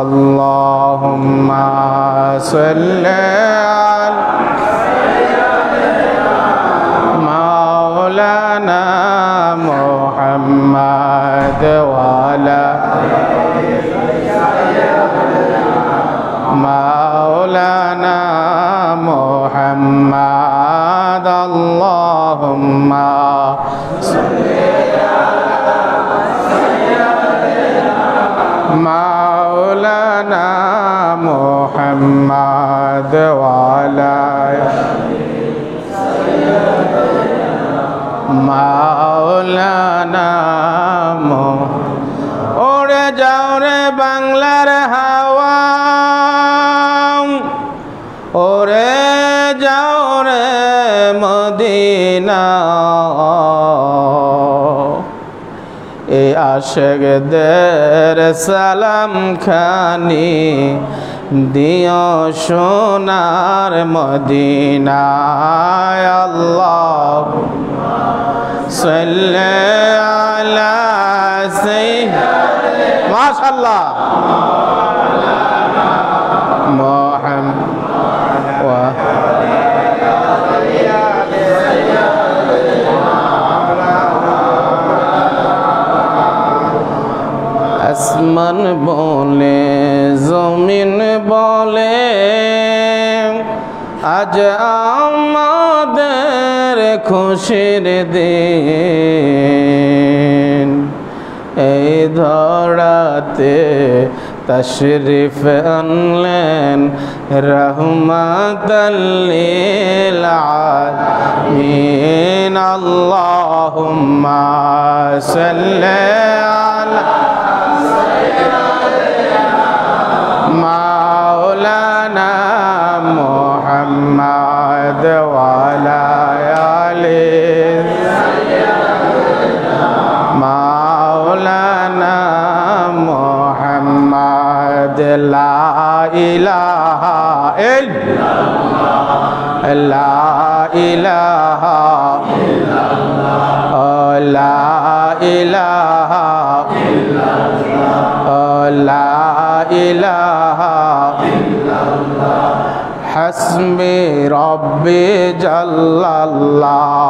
اللهم صل على مولانا محمد وعلى مولانا محمد اللهم صل على مولانا محمد وعلى مولانا ওরে যাও রে বাংলার হাওয়া ওরে যাও রে মদিনা এ আশিকদের সালাম খানি দিও সোনার মদিনায় আল্লাহুম্মা সাল্লি আলা সাইয়্যিদিনা মাশাআল্লাহ মুহাম্মদ ওয়া আসমান বলে জমিন বলে আজ আমাদের খুশির দিন এই ধরাতে তশরিফ আনলেন রহমাতাল লিল আলামিন আল্লাহুম্মা সাল্লি আলা مولانا محمد وعلى آله مولانا محمد لا إله إلا الله لا إله إلا الله لا إله إلا الله لا إله إلا الله حسبي ربي جل الله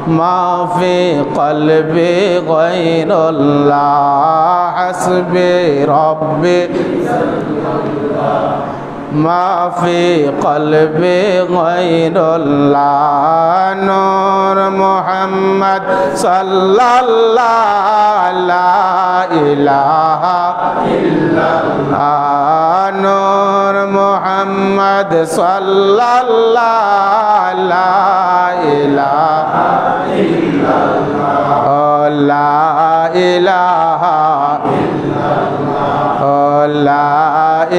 ما في قلبي غير الله حسبي ربي جل الله ما في قلبي غير الله نور محمد صلى الله لا إله إلا الله نور محمد صلى الله لا إله إلا الله لا إله إلا الله لا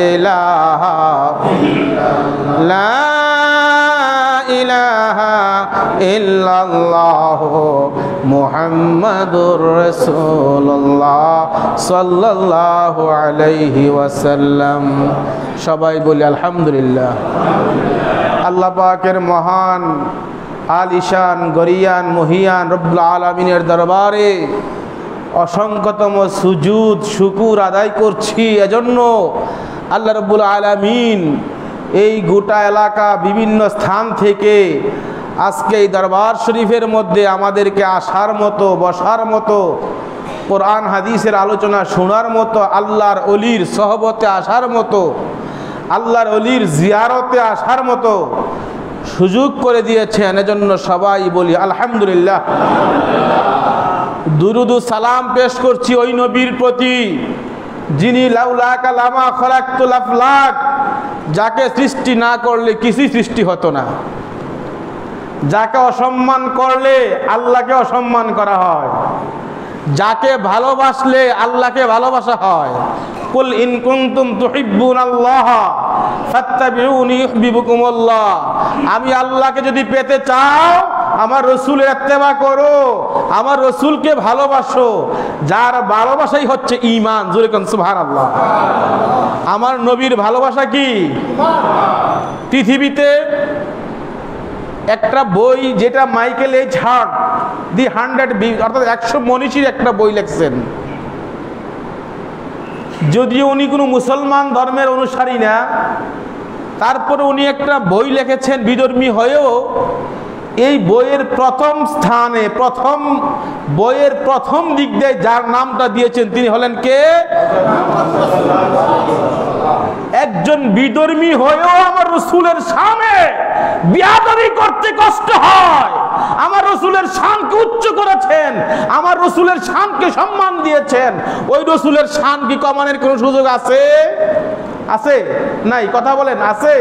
إله لا إله إلا الله محمد رسول الله صلى الله عليه وسلم সবাই বলি আলহামদুলিল্লাহ আল্লাহ পাকের মহান আলিশান গরিয়ান মহিয়ান রব্বুল আলামিনের দরবারে অসংখ্যতম সুজুদ শুকুর আদায় করছি এজন্য আল্লাহ রব্বুল আলামিন এই গোটা এলাকা বিভিন্ন স্থান থেকে আজকে এই দরবার শরীফের মধ্যে আমাদেরকে আসার মতো বসার মতো কোরআন হাদিসের আলোচনা শোনার মতো আল্লাহর অলির সহবতে আসার মতো আল্লাহর অলির জিয়ারতে আসার মতো সুযোগ করে দিয়েছেন এজন্য সবাই বলি আলহামদুলিল্লাহ দুরুদ ও সালাম পেশ করছি ওই নবীর প্রতি যিনি লাউলাকা লামা খলাকতুল আফলাক যাকে সৃষ্টি না করলে কিছুই সৃষ্টি হতো না যাকে অসম্মান করলে আল্লাহকে অসম্মান করা হয় যাকে ভালোবাসলে আল্লাহকে ভালোবাসা হয় কুল ইন কুনতুম তুহিব্বুনাল্লাহ ফাত্তাবিউনি ইউহিব্বুকুমুল্লাহ আমি আল্লাহকে যদি পেতে চাও আমার রাসূলের ইত্তেবা করো আমার রাসূলকে ভালোবাসো যার ভালোবাসাই হচ্ছে ঈমান জোরে কোন সুবহানাল্লাহ আমার নবীর ভালোবাসা কি পৃথিবীতে একটা বই যেটা মাইকেল এইচ হার্ট দি 100 অর্থাৎ 100 মনীষীর একটা বই লিখছেন যদিও উনি কোনো মুসলমান ধর্মের অনুসারী না, তারপরে উনি একটা বই লিখেছেন বিধর্মী হয়েও। এই বইয়ের প্রথম স্থানে, বইয়ের প্রথম দিক দিয়ে যার নামটা দিয়েছেন তিনি হলেন কে? একজন বিধর্মী হয়েও আমার রসুলের সামনে বিয়াদবি করতে কষ্ট হয়। আমার রসুলের শানকে উচ্চ করেছেন, আমার রসুলের শানকে সম্মান দিয়েছেন। ওই রসুলের শান কি কমানোর কোনো সুযোগ আছে? আছে? নাই? কথা বলেন, আছে?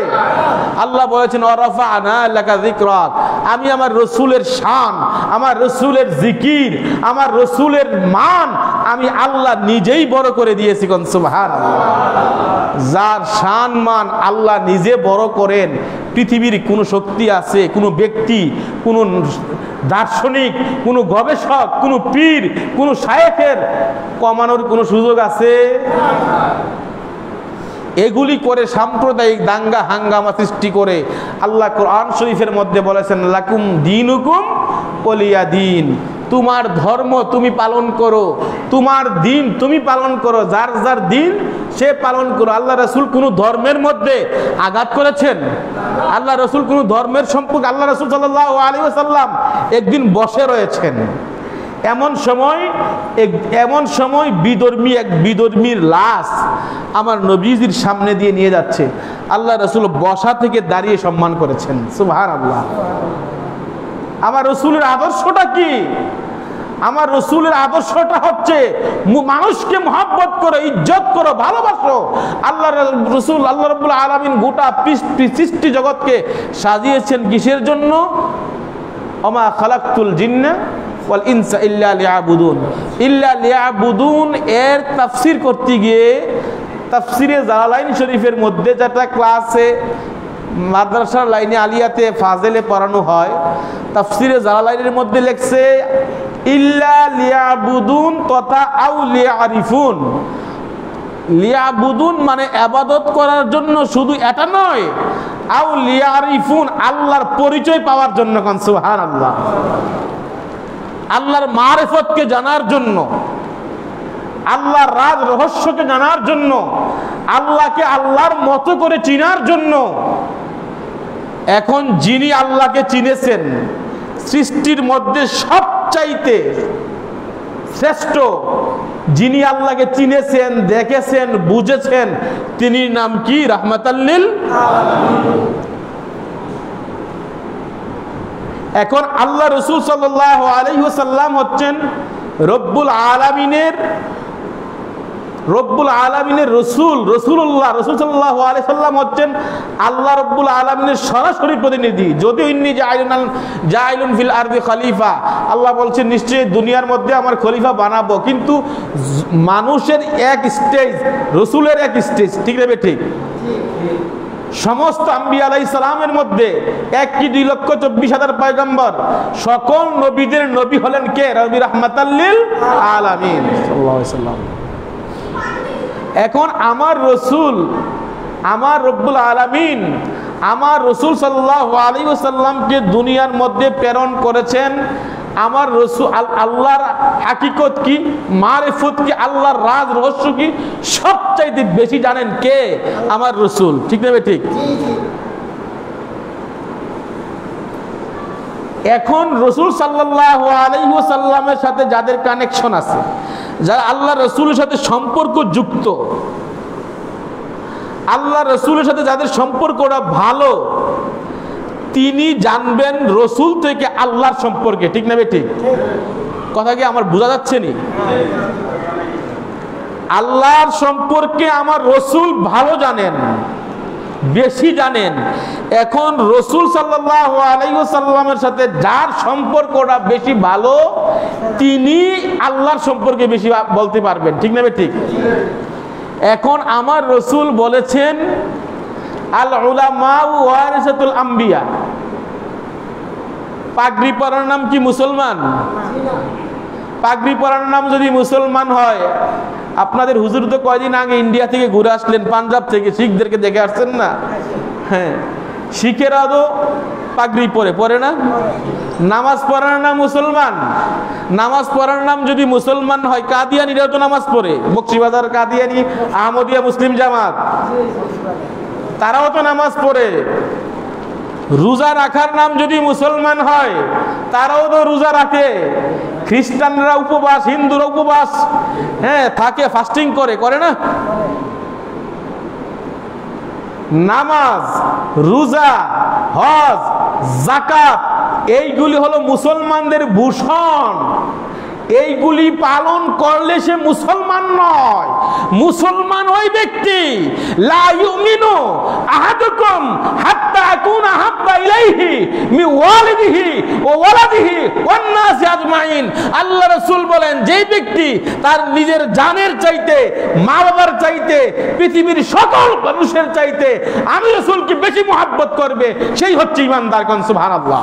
আল্লাহ বলেছেন ওয়ারাফা'না লাকা যিকরাক, আমি আমার রসুলের শান, আমার রসুলের জিকির, আমার রসুলের মান আমি আল্লাহ নিজেই বড় করে দিয়েছি। কোন সুবহানাল্লাহ। যার শান মান আল্লাহ নিজে বড় করেন, পৃথিবীর কোনো শক্তি আছে, কোনো ব্যক্তি, কোনো দার্শনিক, কোনো গবেষক, কোনো পীর, কোনো শায়েখের কমানোর কোনো সুযোগ আছে? এগুলি করে সাম্প্রদায়িক দাঙ্গা হাঙ্গামা সৃষ্টি করে আল্লাহ কোরআন শরীফের মধ্যে বলেছেন লাকুম দীনুকুম ওয়ালিয়া দীন, তোমার ধর্ম তুমি পালন করো, তোমার দিন তুমি পালন করো, যার যার দিন সে পালন করো। আল্লাহ রাসূল কোনো ধর্মের মধ্যে আঘাত করেছেন? আল্লাহ রাসূল কোনো ধর্মের সম্পর্কে, আল্লাহ রাসূল সাল্লাল্লাহু আলাইহি ওয়াসাল্লাম একদিন বসে রয়েছেন, এমন সময় বিধর্মীর লাশ আমার নবীজির সামনে দিয়ে নিয়ে যাচ্ছে। আল্লাহ রাসূল বসা থেকে দাঁড়িয়ে সম্মান করেছেন। সুবহানাল্লাহ। আমার রাসূলের আদর্শটা কি? আমার রাসূলের আদর্শটা হচ্ছে মানুষকে মহব্বত করো, ইজ্জত করো, ভালোবাসো। আল্লাহ রাসূল, আল্লাহ রাব্বুল আলামিন গোটা সৃষ্টি জগৎকে সাজিয়েছেন কিসের জন্য? ওমা খালাকতুল জিন্না ওয়াল ইনসা ইল্লা লিয়াবুদুন। ইল্লা লিয়াবুদুন এর তাফসীর করতে গিয়ে তাফসীরে জালালাইন শরীফের মধ্যে, যেটা ক্লাসে মাদ্রাসার লাইনে আলিয়াতে ফাজেলে পড়ানো হয়, তাফসীরে জালালাইনের মধ্যে লেখছে ইল্লা লিয়াবুদুন তথা আউ লিয়ারিফুন। লিয়াবুদুন মানে ইবাদত করার জন্য, শুধু এটা নয়, আউ লিয়ারিফুন আল্লাহর পরিচয় পাওয়ার জন্য। কোন সুবহানাল্লাহ। আল্লাহর মারিফতকে জানার জন্য, আল্লাহর রাজ রহস্যকে জানার জন্য, আল্লাহকে আল্লাহর মতো করে চিনার জন্য। এখন যিনি আল্লাহকে চিনেছেন, সৃষ্টির মধ্যে সবচাইতে শ্রেষ্ঠ, যিনি আল্লাহকে চিনেছেন, দেখেছেন, বুঝেছেন, তিনি নাম কি? রাহমাতাল লিল আলামিন। এখন আল্লাহ রাসূল সাল্লাল্লাহু আলাইহি ওয়াসাল্লাম হচ্ছেন রব্বুল আলামিনের রসুল। রাসূলুল্লাহ, রাসূল সাল্লাল্লাহু আলাইহি ওয়াসাল্লাম হচ্ছেন আল্লাহ রব্বুল আলামিনের সরাসরি প্রতিনিধি। যদিও ইন্নী জাইলুন ফিল আরদি খলিফা, আল্লাহ বলছেন নিশ্চয়ই দুনিয়ার মধ্যে আমার খলিফা বানাবো, কিন্তু মানুষের এক স্টেজ, রসুলের এক স্টেজ। ঠিক না? ঠিক। সমস্ত আম্বিয়া আলাইহিস সালামের মধ্যে 1,24,000 পয়গম্বর, সকল নবীদের নবী হলেন কে? রবি রাহমাতাল লিল আলামিন সাল্লাল্লাহু আলাইহি ওয়াসাল্লাম। এখন আমার রসুল, আমার রব্বুল আলামিন আমার রসুল সাল্লাল্লাহু আলাইহি ওয়াসাল্লামকে দুনিয়ার মধ্যে প্রেরণ করেছেন। আমার রসুল আল্লাহর হাকিকত কি, মারিফত কি, আল্লাহর রাজ রহস্য কি, সবচাইতে বেশি জানেন কে? আমার রসুল। ঠিক না? ঠিক। এখন রসুল সাল্লাল্লাহু আলাইহি ওয়াসাল্লামের সাথে যাদের কানেকশন আছে, যারা আল্লাহ রসুলের সাথে সম্পর্ক যুক্ত, আল্লাহ রসুলের সাথে যাদের সম্পর্কটা ভালো, তিনি জানবেন রসুল থেকে আল্লাহর সম্পর্কে। ঠিক না? ঠিক। কথা কি আমার বোঝা যাচ্ছে নি? আল্লাহর সম্পর্কে আমার রসুল ভালো জানেন, বেশি জানেন। এখন রসুল সাল্লাল্লাহু আলাইহি ওয়াসাল্লামের সাথে যার সম্পর্কটা বেশি ভালো, তিনি আল্লাহর সম্পর্কে বেশি বলতে পারবেন। ঠিক না? ঠিক। এখন আমার রসুল বলেছেন আল উলামা ওয়ারিসাতুল আম্বিয়া। পাগড়ি পরার নাম কি মুসলমান? পাগড়ি পরার নাম যদি মুসলমান হয়, আপনাদের হুজুর তো কয়দিন আগে ইন্ডিয়া থেকে ঘুরে আসলেন, পাঞ্জাব থেকে, শিখদেরকে দেখে আসছেন না? হ্যাঁ, শিখেরা তো পাগড়ি পরে না? নামাজ পড়ার নাম মুসলমান। নামাজ পড়ার নাম যদি মুসলমান হয়, কাদিয়ানিরাও তো নামাজ পড়ে, বকশিবাজার কাদিয়ানি, আহমদিয়া মুসলিম জামাত, তারাও তো নামাজ পড়ে। রোজা রাখার নাম যদি মুসলমান হয়, তারাও তো রোজা রাখে। খ্রিস্টানরা উপবাস, হিন্দুরা উপবাস থাকে, ফাস্টিং করে না? নামাজ, রোজা, হজ, যাকাত এইগুলি হলো মুসলমানদের ভূষণ। এইগুলি পালন করলে সে মুসলমান নয়। মুসলমান ওই ব্যক্তি, লা ইউমিনু আহাদুকুম হাত্তা আকুনা হাব্বা ইলাইহি মিন ওয়ালিদিহি ওয়া ওয়ালাদিহি ওয়ান নাসি আজমাইন। আল্লাহ রাসূল বলেন, যেই ব্যক্তি তার নিজের জানের চাইতে, মা বাবার চাইতে, পৃথিবীর সকল মানুষের চাইতে আমি রাসূলকে বেশি মহব্বত করবে, সেই হচ্ছে ঈমানদার। কোন সুবহানাল্লাহ।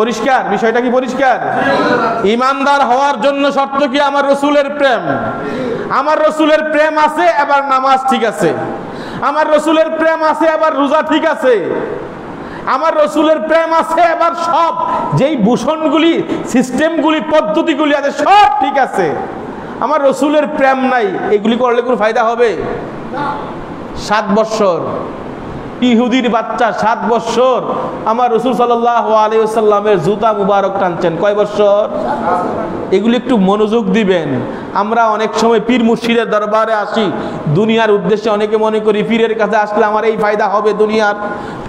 পরিষ্কার? বিষয়টা কি পরিষ্কার? ঈমানদার হওয়ার জন্য শর্ত কি? আমার রাসূলের প্রেম। আমার রাসূলের প্রেম আছে, এবার নামাজ ঠিক আছে। আমার রাসূলের প্রেম আছে, এবার রোজা ঠিক আছে। আমার রাসূলের প্রেম আছে, এবার সব যেই ভূষণগুলি, সিস্টেমগুলি, পদ্ধতিগুলি আছে সব ঠিক আছে। আমার রাসূলের প্রেম নাই, এগুলি করলে কোনো ফায়দা হবে? 7 বছর ইহুদির বাচ্চা, 7 বছর আমার রাসূল সাল্লাল্লাহু আলাইহি ওয়াসাল্লামের জুতা মুবারক টানছেন। কয় বছর? এগুলি একটু মনোযোগ দিবেন। আমরা অনেক সময় পীর মুর্শিদের দরবারে আসি দুনিয়ার উদ্দেশ্যে। অনেকে মনে করি পীরের কাছে আসলে আমার এই ফায়দা হবে, দুনিয়ার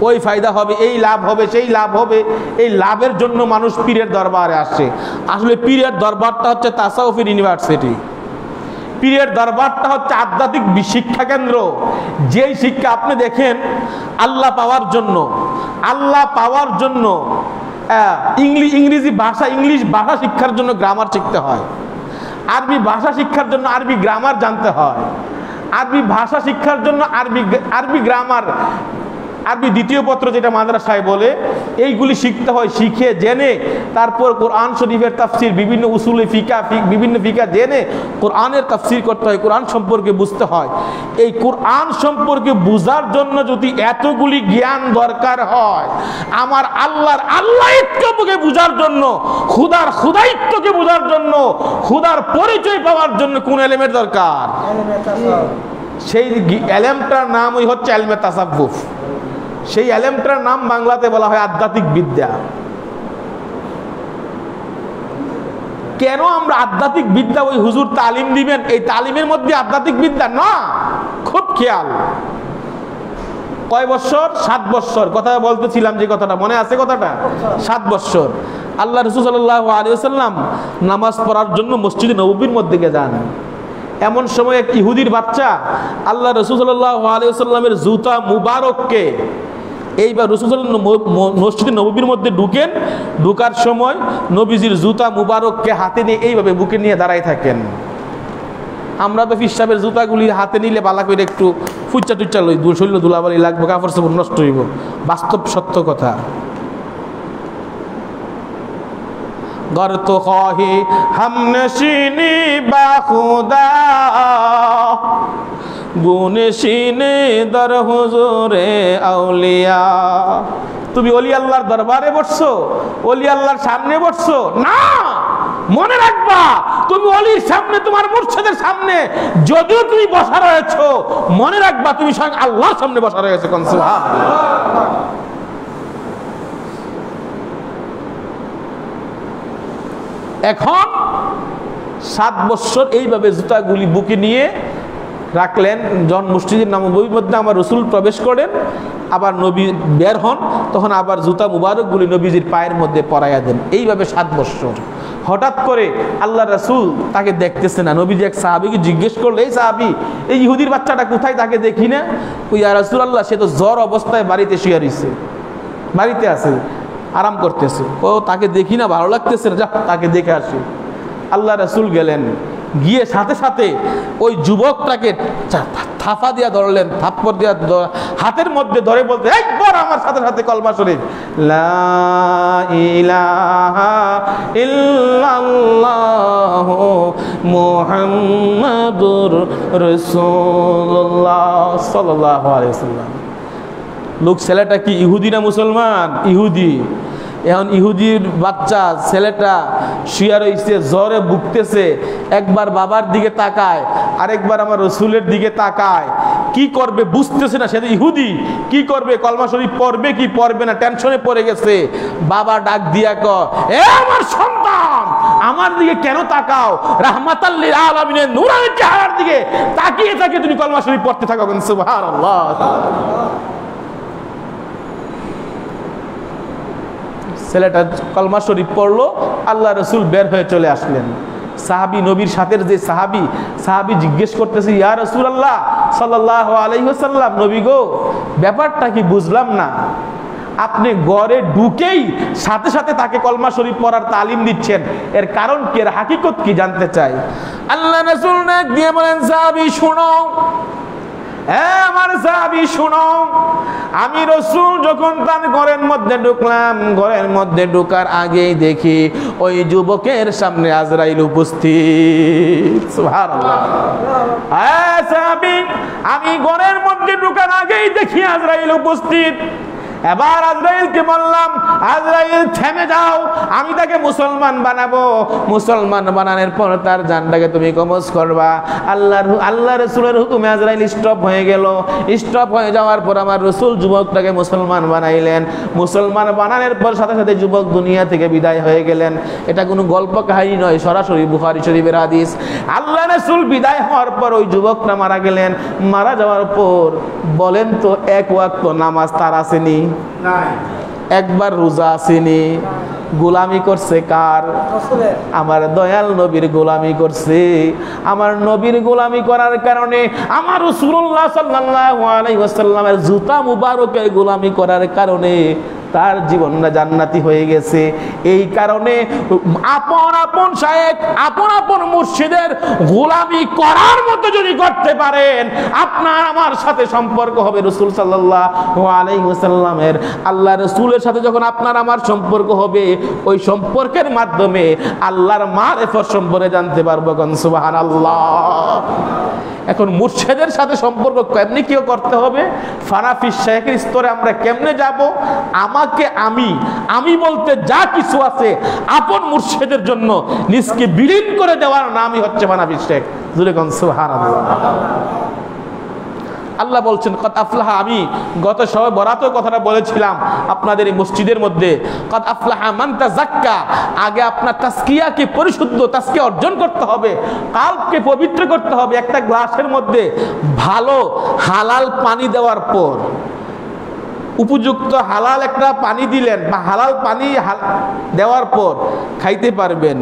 ওই ফায়দা হবে, এই লাভ হবে, সেই লাভ হবে। এই লাভের জন্য মানুষ পীরের দরবারে আসে। আসলে পীরের দরবারটা হচ্ছে তাসাউফের ইউনিভার্সিটি। পীরের দরবারটা হচ্ছে আধ্যাত্মিক শিক্ষা কেন্দ্র। যেই শিক্ষা আপনি দেখেন, আল্লাহ পাওয়ার জন্য ইংরেজি ভাষা, ইংলিশ ভাষা শিক্ষার জন্য গ্রামার শিখতে হয়। আরবি ভাষা শিক্ষার জন্য আরবি গ্রামার জানতে হয়। আরবি ভাষা শিক্ষার জন্য আরবি গ্রামার, আরবি দ্বিতীয় পত্র যেটা মাদ্রাসায় বলে, এইগুলি শিখতে হয়। শিখে জেনে তারপর কোরআন শরীফের তাফসির, বিভিন্ন উসুলে ফিকা, বিভিন্ন ফিকা জেনে কোরআনের তাফসির করতে হয়, কোরআন সম্পর্কে বুঝতে হয়। এই কোরআন সম্পর্কে বুঝার জন্য যদি এতগুলি জ্ঞান দরকার হয়, আমার আল্লাহর আল্লাহিত্বকে বুঝার জন্য, খুদার খুদাইত্বকে বুঝার জন্য, খুদার পরিচয় পাওয়ার জন্য কোন এলেমের দরকার? সেই এলেমটার নামই হচ্ছে ইলমে তাসাব্বুফ। সেই এলেমটার নাম বাংলাতে বলা হয় আধ্যাত্মিক বিদ্যা। কেন আমরা আধ্যাত্মিক বিদ্যা ওই হুজুর তালিম দিবেন, এই তালিমের মধ্যে আধ্যাত্মিক বিদ্যা না? খুব খেয়াল। কয় বছর? 7 বছর। কথা বলতেছিলাম যে কথাটা মনে আছে, কথাটা 7 বছর। আল্লাহ রাসূল সাল্লাল্লাহু আলাইহি ওয়াসাল্লাম নামাজ পড়ার জন্য মসজিদে নববীর মধ্যে যান। এমন সময় এক ইহুদির বাচ্চা আল্লাহ রাসূল সাল্লাল্লাহু আলাইহি ওয়াসাল্লামের জুতা মুবারককে, এইবার রাসূল মসজিদে নববীর মধ্যে ঢুকার সময় নবীজির জুতা মুবারককে হাতে নিয়ে এইভাবে বুকে নিয়ে দাঁড়ায় থাকেন। আমরা তো ফিসাবের জুতাগুলি হাতে নিলে বালা করে একটু ফুচ্চা টুচ্চা লই, শরীরে ধুলাবালি লাগবে, কাপড় চোপড় নষ্ট হইব। বাস্তব সত্য কথা। गर तो ख्वाही हम नशीनी बाखुदा गुनशीने दर हुजूरे আউলিয়া। তুমি ওলি আল্লাহর দরবারে বসছো, ওলি আল্লাহর সামনে বসছো না, মনে রাখবা তুমি ওলির সামনে, তোমার মুর্শিদের সামনে যদিও তুমি বসা রয়েছো, মনে রাখবা তুমি স্বয়ং আল্লাহর সামনে বসা রয়েছে। কোন সুবহানাল্লাহ। এখন 7 বছর এইভাবে জুতাগুলি বুকে নিয়ে রাখলেন। যখন মসজিদের নববীর মধ্যে আমার রাসূল প্রবেশ করেন, আবার নবী বের হন, তখন আবার জুতা মুবারকগুলি নবীজির পায়ের মধ্যে পরাইয়া দেন। এইভাবে 7 বছর। হঠাৎ করে আল্লাহ রাসূল তাকে দেখতেছে না। নবীজি এক সাহাবীকে জিজ্ঞেস করলে, এই সাহাবী, এই ইহুদির বাচ্চাটা কোথায়, তাকে দেখি না। ইয়া রাসূলুল্লাহ, সে তো জ্বর অবস্থায় বাড়িতে শুয়ে রয়েছে, বাড়িতে আছে, আরাম করতেছে। ও তাকে দেখি না, ভালো লাগতেছে না, যা তাকে দেখে আসি। আল্লাহ রাসূল গেলেন, গিয়ে সাথে সাথে ওই যুবকটাকে থাফা দিয়া ধরলেন, থাপ্পড় দিয়া হাতের মধ্যে ধরে বলতে, একবার আমার সাথে সাথে কলমা শরীফ, লা ইলাহা ইল্লাল্লাহু মুহাম্মাদুর রাসূলুল্লাহ সাল্লাল্লাহু আলাইহি ওয়াসাল্লাম। লোক ছেলেটা কি ইহুদি না মুসলমান? ইহুদি। এখন ইহুদির বাচ্চা ছেলেটা শুয়ে রইছে, জ্বরে ভুগতেছে, একবার বাবার দিকে তাকায়, আরেকবার আমার রসুলের দিকে তাকায়, কি করবে বুঝতেছে না। সে ইহুদি, কি করবে, কলমা শরীফ পড়বে কি পড়বে না, টেনশনে পড়ে গেছে। বাবা ডাক দিয়া কয়, এ আমার সন্তান, আমার দিকে কেন তাকাও? রাহমাতাল লিল আলামিনের নূরানি চেহারার দিকে তাকিয়ে তাকিয়ে তুমি কলমা শরীফ পড়তে থাকো। সুবহানাল্লাহ। ছেলেটা কলমা শরীফ পড়লো, আল্লাহ রসুল বের হয়ে চলে আসলেন। সাহাবী, নবীর সাথের যে সাহাবী জিজ্ঞেস করতেছে, ইয়া রাসূলুল্লাহ সাল্লাল্লাহু আলাইহি ওয়াসাল্লাম, নবী গো, ব্যাপারটা কি বুঝলাম না, আপনি ঘরে ঢুকেই সাথে সাথে তাকে কলমা শরীফ পড়ার তালিম দিচ্ছেন, এর কারণ কি, এর হাকিকত কি জানতে চাই। আল্লাহ রাসূল ডাক দিয়ে বলেন, সাহাবী শুনো, আমার সাহাবী শুনো, আমি রসুল যখন তার ঘরের মধ্যে ঢুকলাম, ঘরের মধ্যে ঢোকার আগেই দেখি ওই যুবকের সামনে আজরাইল উপস্থিত। সুবহানাল্লাহ। সাহাবী, আমি ঘরের মধ্যে ঢোকার আগেই দেখি আজরাইল উপস্থিত। এবার আজরাইলকে বললাম, আজরাইল থেমে যাও, আমি তাকে মুসলমান বানাবো, মুসলমান বানানোর পর তার জানটাকে তুমি কবজ করবা। আল্লাহ রসুলের হুকুমে আজরাইল স্টপ হয়ে গেল। স্টপ হয়ে যাওয়ার পর আমার রসুল যুবকটাকে মুসলমান বানাইলেন। মুসলমান বানানোর পর সাথে সাথে যুবক দুনিয়া থেকে বিদায় হয়ে গেলেন। এটা কোনো গল্প কাহিনী নয়, সরাসরি বুখারী শরীফের হাদিস। আল্লাহ রসুল বিদায় হওয়ার পর ওই যুবকটা মারা গেলেন। মারা যাওয়ার পর বলেন তো, এক ওয়াক্ত নামাজ তার আসেনি, একবার রোজা আসেনি, গোলামি করছে কার? আমার দয়াল নবীর গোলামি করছে। আমার নবীর গোলামি করার কারণে, আমার রাসূলুল্লাহ সাল্লাল্লাহু আলাইহি ওয়াসাল্লামের জুতা মুবারকের গোলামি করার কারণে তার জীবনটা জান্নাতি হয়ে গেছে। এই কারণে আপন আপন শায়েখ, আপন আপন মুর্শিদের গোলামি করার মতো যদি করতে পারেন, আপনার আমার সাথে সম্পর্ক হবে রাসূল সাল্লাল্লাহু আলাইহি ওয়াসাল্লামের। আল্লাহ রাসূলের সাথে যখন আপনার আমার সম্পর্ক হবে, ওই সম্পর্কের মাধ্যমে আল্লাহর মারিফত সম্পর্কে জানতে পারবো। সুবহানাল্লাহ। এখন মুর্শিদের সাথে সম্পর্ক কেমনে কি করতে হবে, ফানাফি শেখের স্তরে আমরা কেমনে যাব? আমাকে আমি বলতে যা কিছু আছে আপন মুর্শিদের জন্য নিজকে বিলীন করে দেওয়ার নামই হচ্ছে ফানাফি শেখ। সুবহানাল্লাহ। আল্লাহ বলছেন, কদ আফলাহা, আমি গত সবে বরাতেও কথাটা বলেছিলাম আপনাদের এই মসজিদের মধ্যে, কদ আফলাহা মান তাযাক্কা, আগে আপনার তাসকিয়াকে পরিশুদ্ধ, তাসকিয়া অর্জন করতে হবে, কালবকে পবিত্র করতে হবে। একটা গ্লাসের মধ্যে ভালো হালাল পানি দেওয়ার পর, উপযুক্ত হালাল একটা পানি দিলেন, বা হালাল পানি দেওয়ার পর খাইতে পারবেন,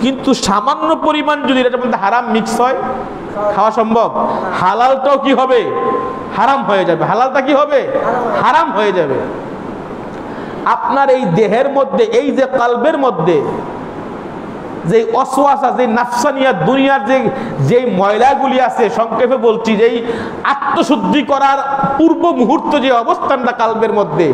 কিন্তু সামান্য পরিমাণ যদি এটার মধ্যে হারাম মিক্স হয়, খাওয়া সম্ভব? হালালটাও কি হবে? হারাম হয়ে যাবে। হালালটা কি হবে? হারাম হয়ে যাবে। আপনার এই দেহের মধ্যে, এই যে কালবের মধ্যে যে ওয়াসওয়াসা, যে নাফসানিয়া, দুনিয়ার যে ময়লাগুলি আছে, সংক্ষেপে বলছি, যেই আত্মশুদ্ধি করার পূর্ব মুহূর্ত যে অবস্থানটা কালবের মধ্যে,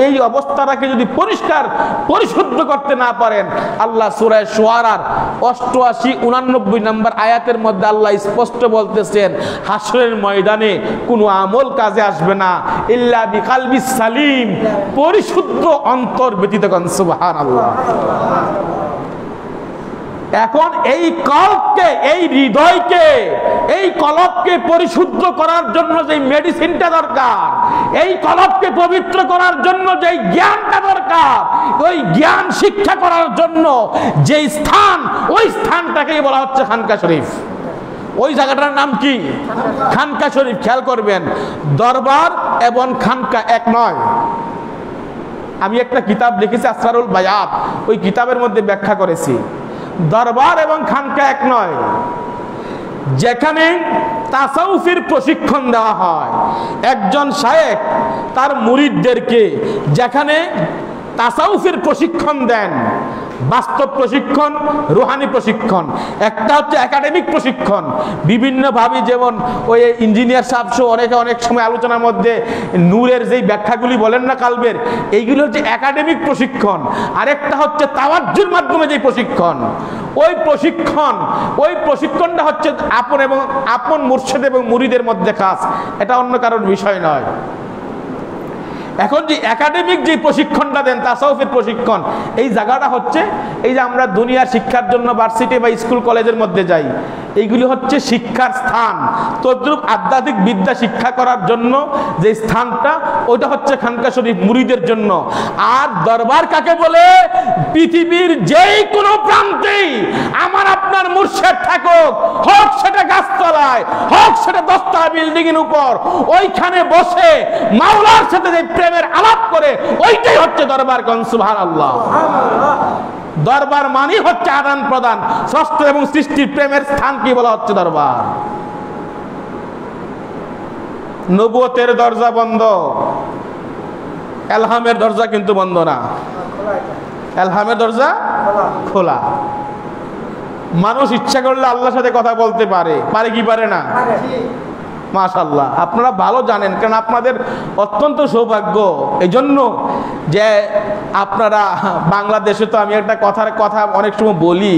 এই অবস্থাটাকে যদি পরিষ্কার পরিশুদ্ধ করতে না পারেন, আল্লাহ সূরা শুআরার 88-89 নম্বর আয়াতের মধ্যে আল্লাহ স্পষ্ট বলতেছেন, হাসরের ময়দানে কোনো আমল কাজে আসবে না ইল্লা বিকালবিস সালিম, পরিশুদ্ধ অন্তর ব্যতীত। সুবহানাল্লাহ। এখন এই কলবকে, এই হৃদয়কে, এই কলবকে পরিশুদ্ধ করার জন্য যে মেডিসিনটা দরকার, এই কলবকে পবিত্র করার জন্য যে জ্ঞানটা দরকার, ওই জ্ঞান শিক্ষা করার জন্য যে স্থান, ওই স্থানটাকেই বলা হচ্ছে খানকা শরীফ। ওই জায়গাটার নাম কি? খানকা শরীফ। খেয়াল করবেন, দরবার এবং খানকা এক নয়। আমি একটা কিতাব লিখেছি, আসরারুল বায়াত, ওই কিতাবের মধ্যে ব্যাখ্যা করেছি, দরবার এবং খানকা এক নয়। যেখানে তাসাউফের প্রশিক্ষণ দেওয়া হয়, একজন শায়েখ তার মুরিদদেরকে যেখানে তাসাউফের প্রশিক্ষণ দেন, বাস্তব প্রশিক্ষণ, রুহানি প্রশিক্ষণ। একটা হচ্ছে একাডেমিক প্রশিক্ষণ, বিভিন্নভাবে, যেমন ওই ইঞ্জিনিয়ার সাহেব অনেক সময় আলোচনার মধ্যে নূরের যেই ব্যাখ্যাগুলি বলেন না কালবের, এইগুলো হচ্ছে একাডেমিক প্রশিক্ষণ। আরেকটা হচ্ছে তাওয়াজ্জুর মাধ্যমে যে প্রশিক্ষণ, ওই প্রশিক্ষণটা হচ্ছে আপন মুর্শিদ এবং মুরিদের মধ্যে খাস, এটা অন্য কারোর বিষয় নয়। এখন যে একাডেমিক যে প্রশিক্ষণটা দেন তাসাউফের প্রশিক্ষণ, এই জায়গাটা হচ্ছে এই যে আমরা দুনিয়ার শিক্ষার জন্য ভার্সিটি বা স্কুল কলেজের মধ্যে যাই, এইগুলি হচ্ছে শিক্ষার স্থান। তদ্রূপ আধ্যাত্মিক বিদ্যা শিক্ষা করার জন্য যে স্থানটা, ওইটা হচ্ছে খানকা শরীফ মুরিদের জন্য। আর দরবার কাকে বলে? পৃথিবীর যেই কোনো প্রান্তেই আমার আপনার মুর্শিদ থাকুক, হোক সেটা গাছতলায়, হোক সেটা 10টা বিল্ডিং এর উপর, ওইখানে বসে মাওলার সাথে যে প্রেমের আলাপ করে, ওইটাই হচ্ছে দরবার। কোন সুবহানাল্লাহ। দরবার মানে হচ্ছে আদান প্রদান, স্রষ্টা এবং সৃষ্টির প্রেমের স্থান কি বলা হচ্ছে দরবার। নবুয়তের দরজা বন্ধ, এলহামের দরজা কিন্তু বন্ধ না, এলহামের দরজা খোলা। মানুষ ইচ্ছা করলে আল্লাহর সাথে কথা বলতে পারে, পারে কি পারে না? মাশাআল্লাহ, আপনারা ভালো জানেন, কারণ আপনাদের অত্যন্ত সৌভাগ্য এই জন্য যে আপনারা বাংলাদেশে, তো আমি একটা কথা অনেক সময় বলি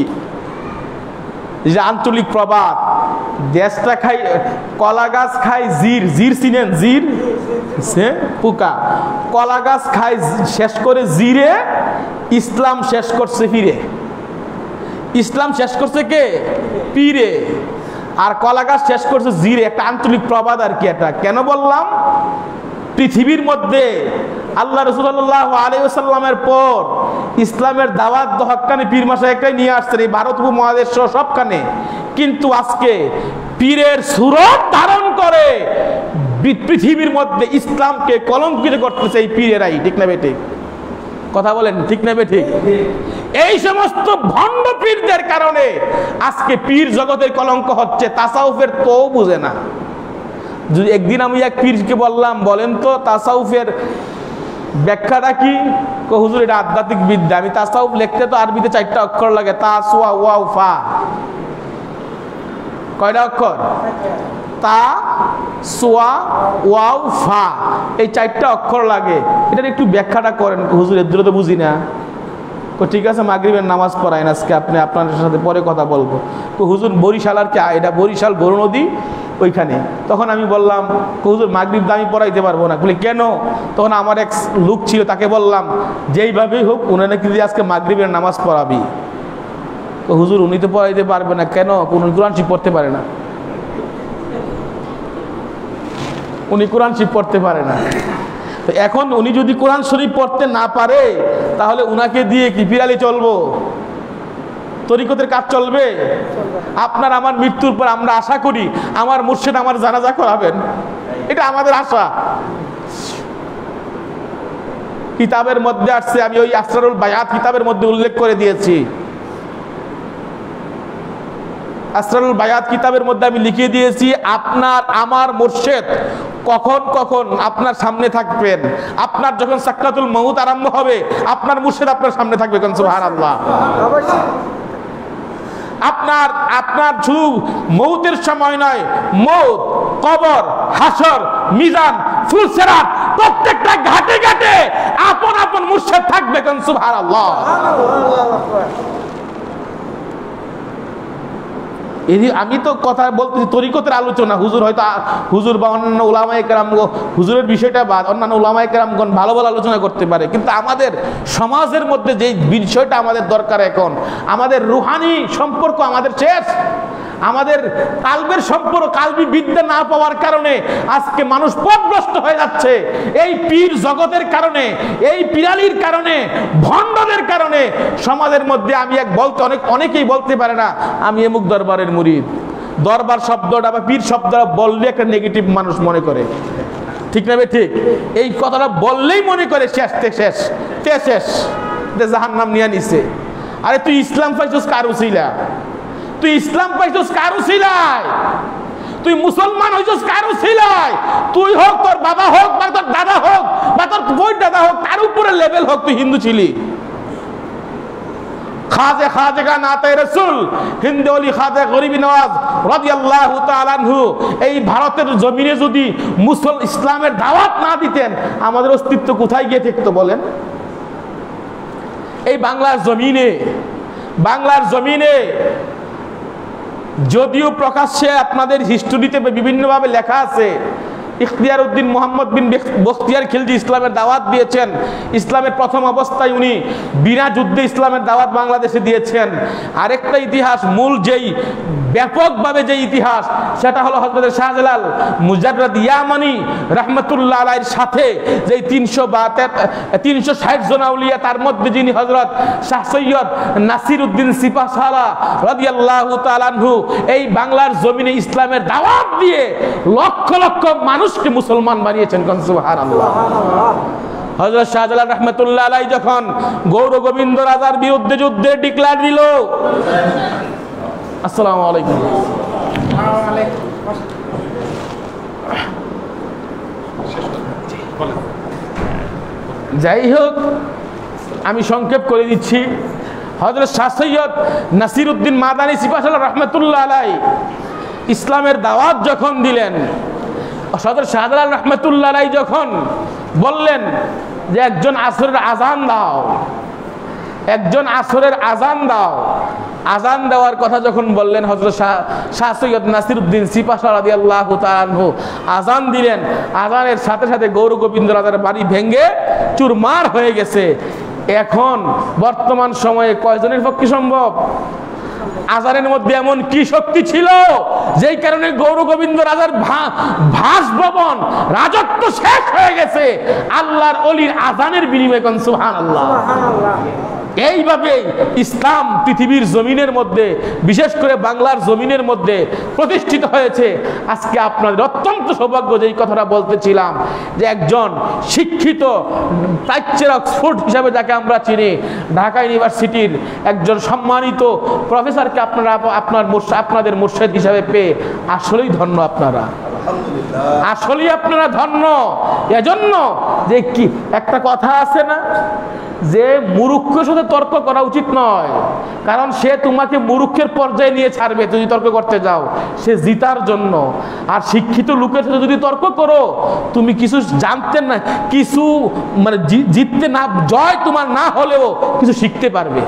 যে আঞ্চলিক প্রবাদ, দেশটা খাই কলা গাছ খায় জির, জির চিনেন? জির সে পোকা, কলা গাছ খায় শেষ করে জিরে, ইসলাম শেষ করছে ফিরে। ইসলাম শেষ করছে কে? পীরে। আর কলা গাছ শেষ করছে জিরে, একটা আঞ্চলিক প্রবাদ আর কি। এটা কেন বললাম? পৃথিবীর মধ্যে আল্লাহ রাসূল সাল্লাল্লাহু আলাইহি ওয়াসাল্লামের পর ইসলামের দাওয়াত হক্কানি পীর মাশায়েখরাই নিয়ে আসছেন এই ভারত উপমহাদেশ সহ সবখানে, কিন্তু আজকে পীরের সুরত ধারণ করে পৃথিবীর মধ্যে ইসলামকে কলঙ্কিত করতেছে এই পীরেরাই। ঠিক না বেঠিক? কথা বলেন, ঠিক না বেঠিক? এই সমস্ত ভণ্ড পীরদের কারণে আজকে পীর জগতের কলঙ্ক হচ্ছে। তাসাউফের তো বুঝে না। একদিন আমি এক পীরকে বললাম, বলেন তো তাসাউফের ব্যাখ্যাটা কি? হুজুর এটা আধ্যাত্মিক বিদ্যা। আমি তাসাউফ লিখতে তো আরবিতে 4টা অক্ষর লাগে, তা সুয়া ওয়াও ফা। কয়টা অক্ষর? তা সুয়া ওয়াও ফা, এই 4টা অক্ষর লাগে। এটার একটু ব্যাখ্যাটা করেন। হুজুর এর তো বুঝি না। ঠিক আছে, মাগরিবের নামাজ পড়াইন আজকে, আপনি আপনার সাথে পরে কথা বলবো। তো হুজুর বরিশাল আর কি, এটা বরিশাল গরু নদী ওইখানে। তখন আমি বললাম, হুজুর মাগরিব আমি পড়াইতে পারবো না। বলি কেন? তখন আমার এক লোক ছিল, তাকে বললাম যেইভাবেই হোক উনি নাকি আজকে মাগরিবের নামাজ পড়াবি। তো হুজুর উনি তো পড়াইতে পারবে না। কেন? উনি কোরআন শরীফ পড়তে পারে না। উনি কোরআন শরীফ পড়তে পারে না। তো এখন উনি যদি কোরআন শরীফ পড়তে না পারে, তাহলে উনাকে দিয়ে কি পিরালি চলবো? তরিকতের কাজ চলবে? আপনার আমার মৃত্যুর পর আমরা আশা করি আমার মুর্শিদ আমার জানাজা করাবেন, এটা আমাদের আশা। কিতাবের মধ্যে আসছে, আমি ওই আসরারুল বায়াত কিতাবের মধ্যে উল্লেখ করে দিয়েছি। আসরারুল বায়াত কিতাবের মধ্যে আমি লিখে দিয়েছি, আপনার আমার মুর্শিদ কখন কখন আপনার সামনে থাকবেন। আপনার যখন সাকরাতুল মউত আরম্ভ হবে, আপনার মুর্শিদ আপনার সামনে থাকবে। কোন সুবহানাল্লাহ। আপনার আপনার শুধু মউতের সময় নয়, মউত, কবর, হাসর, মিজান, ফুলসিরাত, প্রত্যেকটা ঘাটে ঘাটে আপন আপন মুর্শিদ থাকবে। কোন সুবহানাল্লাহ। আমি তো কথা বলতেছি তরিকতের আলোচনা। হুজুর হয়তো হুজুর বা অন্যান্য উলামায়ে কেরাম, হুজুরের বিষয়টা বাদ, অন্যান্য উলামায়ে কেরামগণ ভালো ভালো আলোচনা করতে পারে, কিন্তু আমাদের সমাজের মধ্যে যে বিষয়টা আমাদের দরকার, এখন আমাদের রুহানি সম্পর্ক আমাদের শেষ। আমাদের কালবের সম্পর্ক, কালবি বিদ্যা না পাওয়ার কারণে আজকে মানুষ পথভ্রষ্ট হয়ে যাচ্ছে। এই পীর জগতের কারণে, এই পিরালির কারণে, ভণ্ডদের কারণে সমাজের মধ্যে আমি অনেকেই বলতে পারে না আমি এমুক দরবারের মুরিদ। দরবার শব্দটা বা পীর শব্দটা বললে একটা নেগেটিভ মানুষ মনে করে। ঠিক না বে ঠিক? এই কথাটা বললেই মনে করে শেষ জাহান্নাম নিয়ে নিছে। আরে তুই ইসলাম পাইছিস কার উসিলা? তুই ইসলাম পাইছিস কার উসিলায়? তুই মুসলমান হইছিস কার উসিলায়? তুই হোক, তোর বাবা হোক, বা তোর দাদা হোক, বা তোর বই দাদা হোক, তার উপরে লেভেল হোক, তুই হিন্দু ছিলি। খাজা নাতে রাসূল হিন্দু ওলি খাজা গরিবী নওয়াজ রাদিয়াল্লাহু তাআলা আনহু এই ভারতের জমিনে যদি ইসলামের দাওয়াত না দিতেন, আমাদের অস্তিত্ব কোথায় গিয়ে থাকতো বলেন? এই বাংলার জমিনে যদিও প্রকাশ্যে আপনাদের হিস্ট্রিতে বিভিন্নভাবে লেখা আছে ইখতিয়ার উদ্দিন মোহাম্মদ বিন বখতিয়ার খিলজি ইসলামের দাওয়াত দিয়েছেন। ইসলামের প্রথম অবস্থায় উনি বিনা যুদ্ধে ইসলামের দাওয়াত বাংলাদেশে দিয়েছেন। আরেকটা ইতিহাস, মূল যেই ব্যাপকভাবে যে ইতিহাস, সেটা হলো হযরত শাহজালাল মুজাররদ ইয়ামানি রাহমাতুল্লাহ আলাইহির সাথে যেই 360 জন আউলিয়া, তার মধ্যে যিনি হযরত শাহ সৈয়দ নাসির উদ্দিন সিপাহসালাহ রাদিয়াল্লাহু তাআলা আনহু এই বাংলার জমিনে ইসলামের দাওয়াত দিয়ে লক্ষ লক্ষ মানুষকে মুসলমান বানিয়েছেন। সুবহানাল্লাহ। হযরত শাহজালাল রাহমাতুল্লাহ আলাইহি যখন গৌর গোবিন্দ রাজার বিরুদ্ধে যুদ্ধে ডিক্লার দিল, আসসালামু আলাইকুম, যাই হোক আমি সংক্ষেপ করে দিচ্ছি। হযরত শাহ সৈয়দ নাসির উদ্দিন মাদানী সিপাহসালাহ রাহমাতুল্লাহ আলাইহি ইসলামের দাওয়াত যখন দিলেন, হযরত শাহজালাল রাহমাতুল্লাহ আলাইহি যখন বললেন যে একজন আসরের আজান দাও, একজন আসরের আজান দাও, আজান দেওয়ার কথা যখন বললেন, হযরত শাহ সৈয়দ নাসির উদ্দিন সিপাহসালাহ রাদিয়াল্লাহু তাআলা আনহু আজান দিলেন। আজানের সাথে সাথে গৌর গোবিন্দ রাজার বাড়ি ভেঙে চুরমার হয়ে গেছে। এখন বর্তমান সময়ে কয়জনের পক্ষে সম্ভব? আজানের মধ্যে এমন কি শক্তি ছিল যেই কারণে গৌর গোবিন্দ রাজার ভাসভবন রাজত্ব শেষ হয়ে গেছে আল্লাহর ওলির আজানের বিনিময়ে। কোন সুবহানাল্লাহ। এইভাবে ইসলাম পৃথিবীর জমিনের মধ্যে, বিশেষ করে বাংলার জমিনের মধ্যে প্রতিষ্ঠিত হয়েছে। আজকে আপনাদের অত্যন্ত সৌভাগ্য, যেই কথাটা বলতেছিলাম, যে একজন শিক্ষিত প্রাচ্যের অক্সফোর্ড হিসাবে যাকে আমরা চিনি, ঢাকা ইউনিভার্সিটির একজন সম্মানিত প্রফেসরকে আপনারা আপনাদের মুর্শিদ হিসাবে পেয়ে আসলেই ধন্য আপনারা, আসলেই আপনারা ধন্য। এজন্য যে কি একটা কথা আছে না, যে মূর্খের সাথে তর্ক করা উচিত নয়, কারণ সে তোমাকে মূর্খের পর্যায়ে নিয়ে ছাড়বে যদি তর্ক করতে যাও, সে জিতার জন্য। আর শিক্ষিত লোকের সাথে যদি তর্ক করো, তুমি কিছু জানতে না, কিছু মানে জিততে না, জয় তোমার না হলেও কিছু শিখতে পারবে।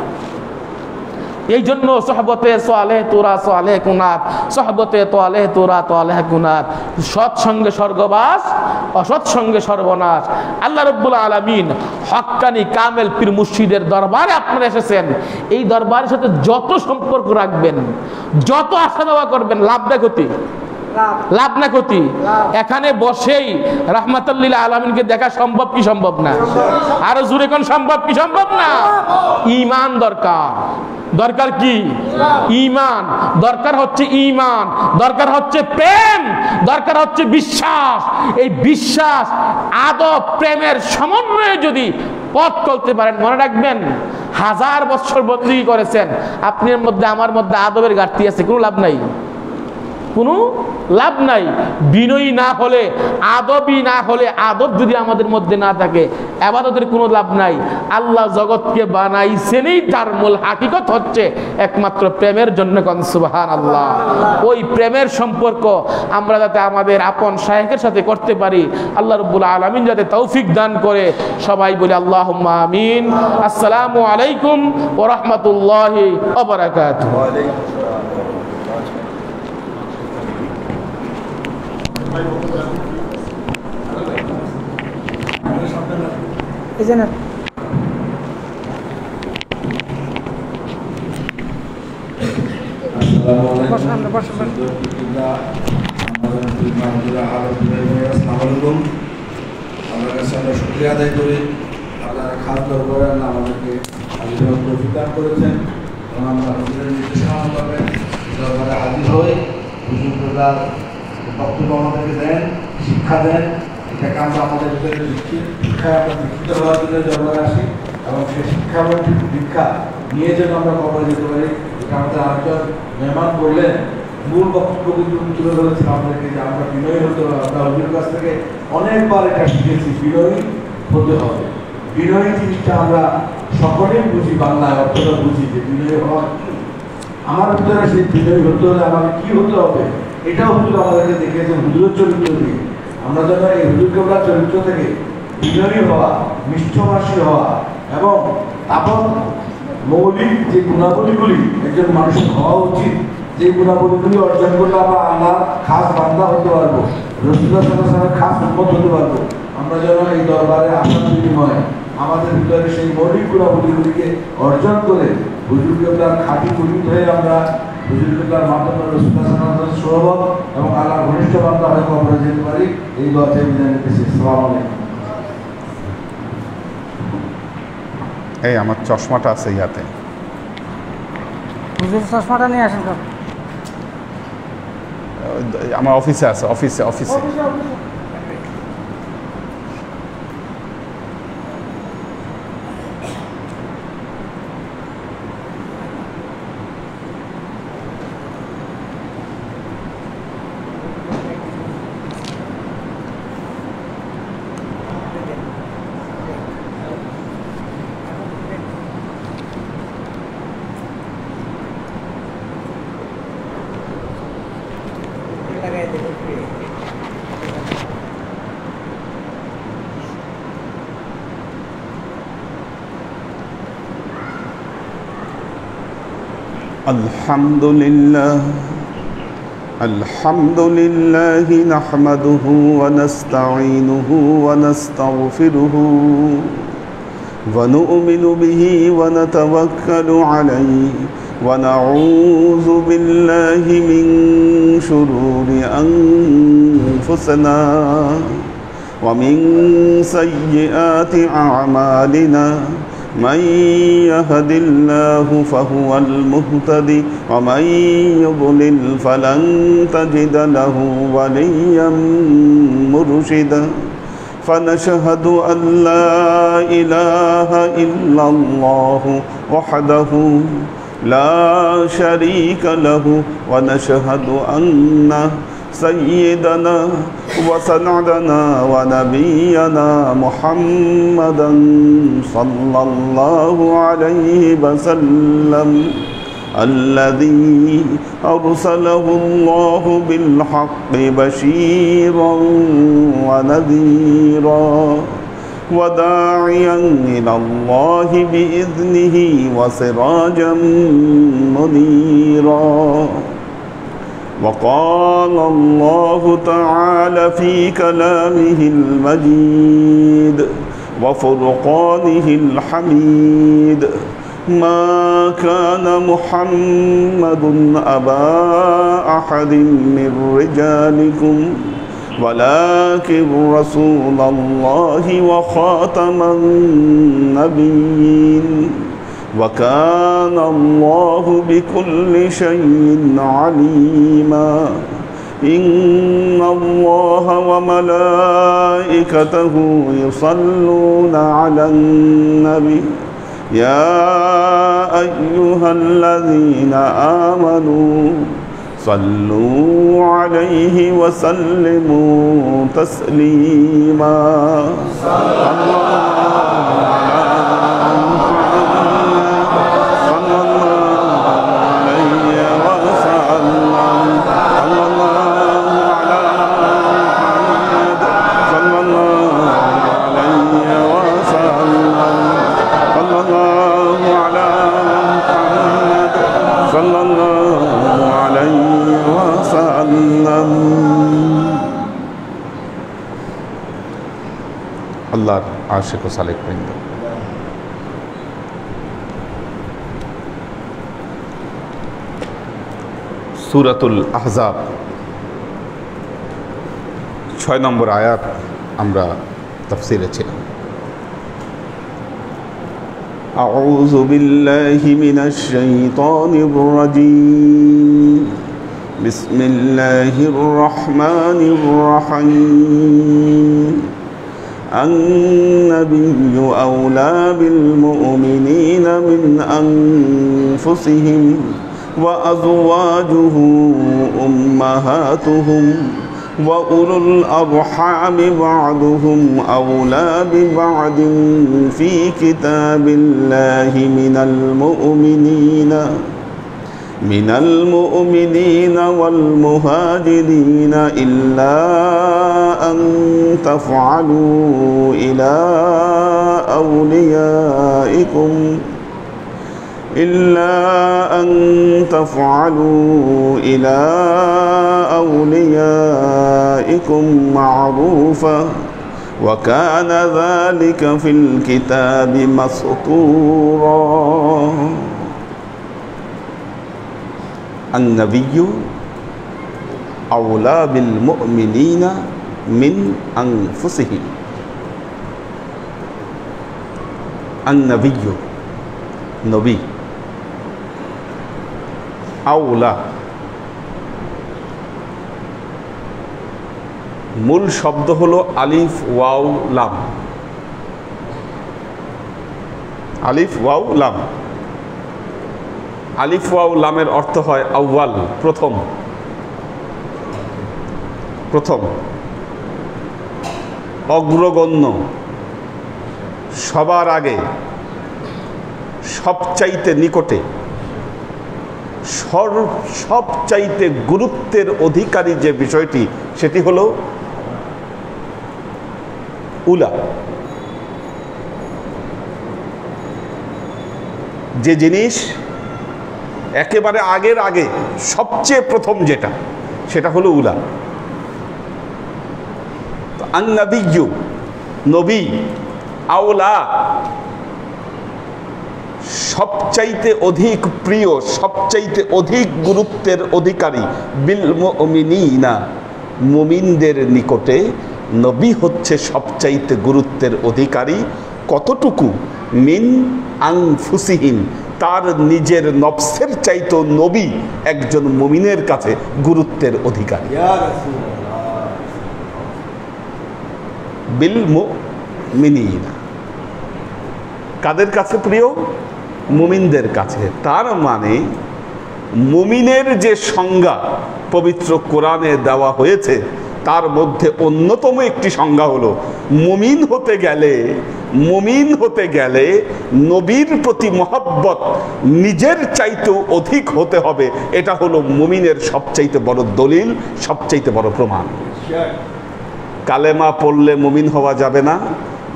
এই জন্য সহবতে সালেহ তোরা সালেহ কুনাত, সহবতে তোয়ালেহ তোরা তোয়ালেহ কুনাত, সৎসঙ্গে স্বর্গবাস, অসৎ সঙ্গে সর্বনাশ। আল্লাহ রাব্বুল আলামিন হক্কানি কামেল পীর মুর্শিদের দরবারে আপনারা এসেছেন। এই দরবারের সাথে যত সম্পর্ক রাখবেন, যত আশা দেওয়া করবেন, লাভ না ক্ষতি? লাভ না ক্ষতি? এখানে বসেই রাহমাতুল লিল আলামিনকে দেখা সম্ভব কি সম্ভব না? আরো জোরে কোন সম্ভব কি সম্ভব না? ঈমান দরকার। দরকার কি? ঈমান দরকার। হচ্ছে ঈমান দরকার, হচ্ছে প্রেম দরকার, হচ্ছে বিশ্বাস। এই বিশ্বাস, আদব, প্রেমের সমন্বয়ে যদি পথ চলতে পারেন, মনে রাখবেন 1000 বছর বন্দী করেছেন, আপনার মধ্যে আমার মধ্যে আদবের ঘাটতি আছে, কোনো লাভ নাই, কোনো লাভ নাই। বিনয়ী না হলে, আদবই না হলে, আদব যদি আমাদের মধ্যে না থাকে, ইবাদতের কোনো লাভ নাই। আল্লাহ জগৎকে বানাইছেনই, তার মূল হাকিকত হচ্ছে একমাত্র প্রেমের জন্য। কোন সুবহানাল্লাহ। ওই প্রেমের সম্পর্ক আমরা যাতে আমাদের আপন শায়েখের সাথে করতে পারি, আল্লাহ রাব্বুল আলামিন যাতে তৌফিক দান করে। সবাই বলি আল্লাহুম্মা আমিন। আসসালামু আলাইকুম ওয়া রাহমাতুল্লাহি ওয়া বারাকাতুহু। শুক্রিয়া আদায় করি, আপনারা খাস দরবারে আমাদেরকে প্রতিদান করেছেন এবং আমরা হুজুরের নির্দেশনা পাবেন দরবারে হাজির হয়ে হুজুরদার বক্তব্য আমাদেরকে দেন, শিক্ষা দেন। এটাকে আমরা আমাদের ভিতরে শিক্ষায় আমরা শিক্ষিত হওয়ার জন্য দরবারে আসি এবং সেই শিক্ষা এবং দীক্ষা নিয়ে যেন আমরা কবরে যেতে পারি। এটা আমাদের আরেকজন মেহমান বললেন, মূল বক্তব্য কিন্তু তুলে ধরেছেন আমাদেরকে যে আমরা বিনয়ী হতে হবে। আমরা হুজুরের কাছ থেকে অনেকবার এটা শিখেছি, বিনয়ী হতে হবে। বিনয়ী জিনিসটা আমরা সকলেই বুঝি, বাংলায় অর্থটা বুঝি যে বিনয়ী হওয়া কি। আমার ভিতরে সেই বিনয়ী হতে হলে আমাকে কি হতে হবে, এটাও হুজুর আমাদেরকে দেখিয়েছে হুজুরের চরিত্র দিয়ে। আমরা যেন এই হুজুর কেবলার চরিত্র থেকে বিনয়ী হওয়া, মিষ্টভাষী হওয়া এবং তারপর মৌলিক যে গুণাবলীগুলি একজন মানুষের হওয়া উচিত, যে গুণাবলীগুলি অর্জন করলে আমরা আল্লাহর খাস বান্দা হতে পারবো, রাসূলুল্লাহ সাল্লাল্লাহু আলাইহি ওয়াসাল্লামের খাস উম্মত হতে পারবো। আমরা যেন এই দরবারে আসার বিনিময়ে আমাদের ভিতরে সেই মৌলিক গুণাবলীগুলিকে অর্জন করে হুজুরকে খাঁটি মুরিদ হয়ে আমরা হুজুরকে মাধ্যমে রাসূলুল্লাহ সাল্লাল্লাহু আলাইহি ওয়াসাল্লামের সোহবত এবং আল্লাহর ঘনিষ্ঠ বান্দা হয়ে আমরা যেতে পারি। এই দোয়া চাই বিদায় নিতেছি। আসসালামু আলাইকুম। এই আমার চশমাটা আছে ইয়াতে, হুজুর চশমাটা নিয়ে আসেন তো। আমার অফিসে আছে, অফিসে অফিসে الحمد لله نحمده ونستعينه ونستغفره ونؤمن به ونتوكل عليه ونعوذ بالله من شرور أنفسنا ومن سيئات أعمالنا من يهد الله فهو المهتدي ومن يضلل فلن تجد له وليا مرشدا فنشهد أن لا إله إلا الله وحده لا شريك له ونشهد أن سيدنا وسندنا ونبينا محمدا صلى الله عليه وسلم الذي أرسله الله بالحق بشيرا ونذيرا وداعيا إلى الله بإذنه وسراجا منيرا وقال الله تعالى في كلامه المجيد وفرقانه الحميد ما كان محمد أبا أحد من رجالكم ولكن رسول الله وخاتم النبيين وكان الله بكل شيء عليما إن الله وملائكته يصلون على النبي يا أيها الذين آمنوا صلوا عليه وسلموا تسليما আল্লাহর আশিক ও সালেক বৃন্দ, সূরাতুল আহজাব 6 নম্বর আয়াত আমরা তাফসীরে ছিলাম। আউযু বিল্লাহি মিনাশ শাইতানির রাজীম বিসমিল্লাহির রহমানির রহিম النبي أولى بالمؤمنين من أنفسهم وأزواجه أمهاتهم وأولو الأرحام بعضهم أولى ببعض في كتاب الله من المؤمنين والمهاجرين إلا أن تفعلوا إلى أوليائكم عليكم معروفا وكان ذلك في الكتاب مسطورا النبي أولى بالمؤمنين من أنفسهم النبي নবী আউলা মূল শব্দ হলো আলিফ ওয়াও লাম আলিফ ওয়াও লাম আলিফ ওয়াও লামের অর্থ হয় আউয়াল প্রথম প্রথম অগ্রগণ্য সবার আগে সবচাইতে নিকটে সবচাইতে গুরুত্বের অধিকারী যে বিষয়টি সেটি হলো উলা যে জিনিস একেবারে আগের আগে সবচেয়ে প্রথম যেটা সেটা হলো উলা আন-নাবিয়্যু নবী আওলা সবচাইতে অধিক প্রিয় সবচাইতে অধিক গুরুত্বের অধিকারী বিল মুমিনিনা মুমিনদের নিকটে নবী হচ্ছে সবচাইতে গুরুত্বের অধিকারী কতটুকু মিন আনফুসিহিম তার নিজের নফসের চাইতে নবী একজন মুমিনের কাছে গুরুত্বের অধিকারী বিল মুমিনিনা কাদের কাছে প্রিয় মুমিনদের কাছে তার মানে মুমিনের যে সংজ্ঞা পবিত্র কোরআনে দেওয়া হয়েছে তার মধ্যে অন্যতম একটি সংজ্ঞা হলো মুমিন হতে গেলে নবীর প্রতি মহব্বত নিজের চাইতেও অধিক হতে হবে এটা হলো মুমিনের সবচাইতে বড় দলিল সবচাইতে বড় প্রমাণ কালেমা পড়লে মুমিন হওয়া যাবে না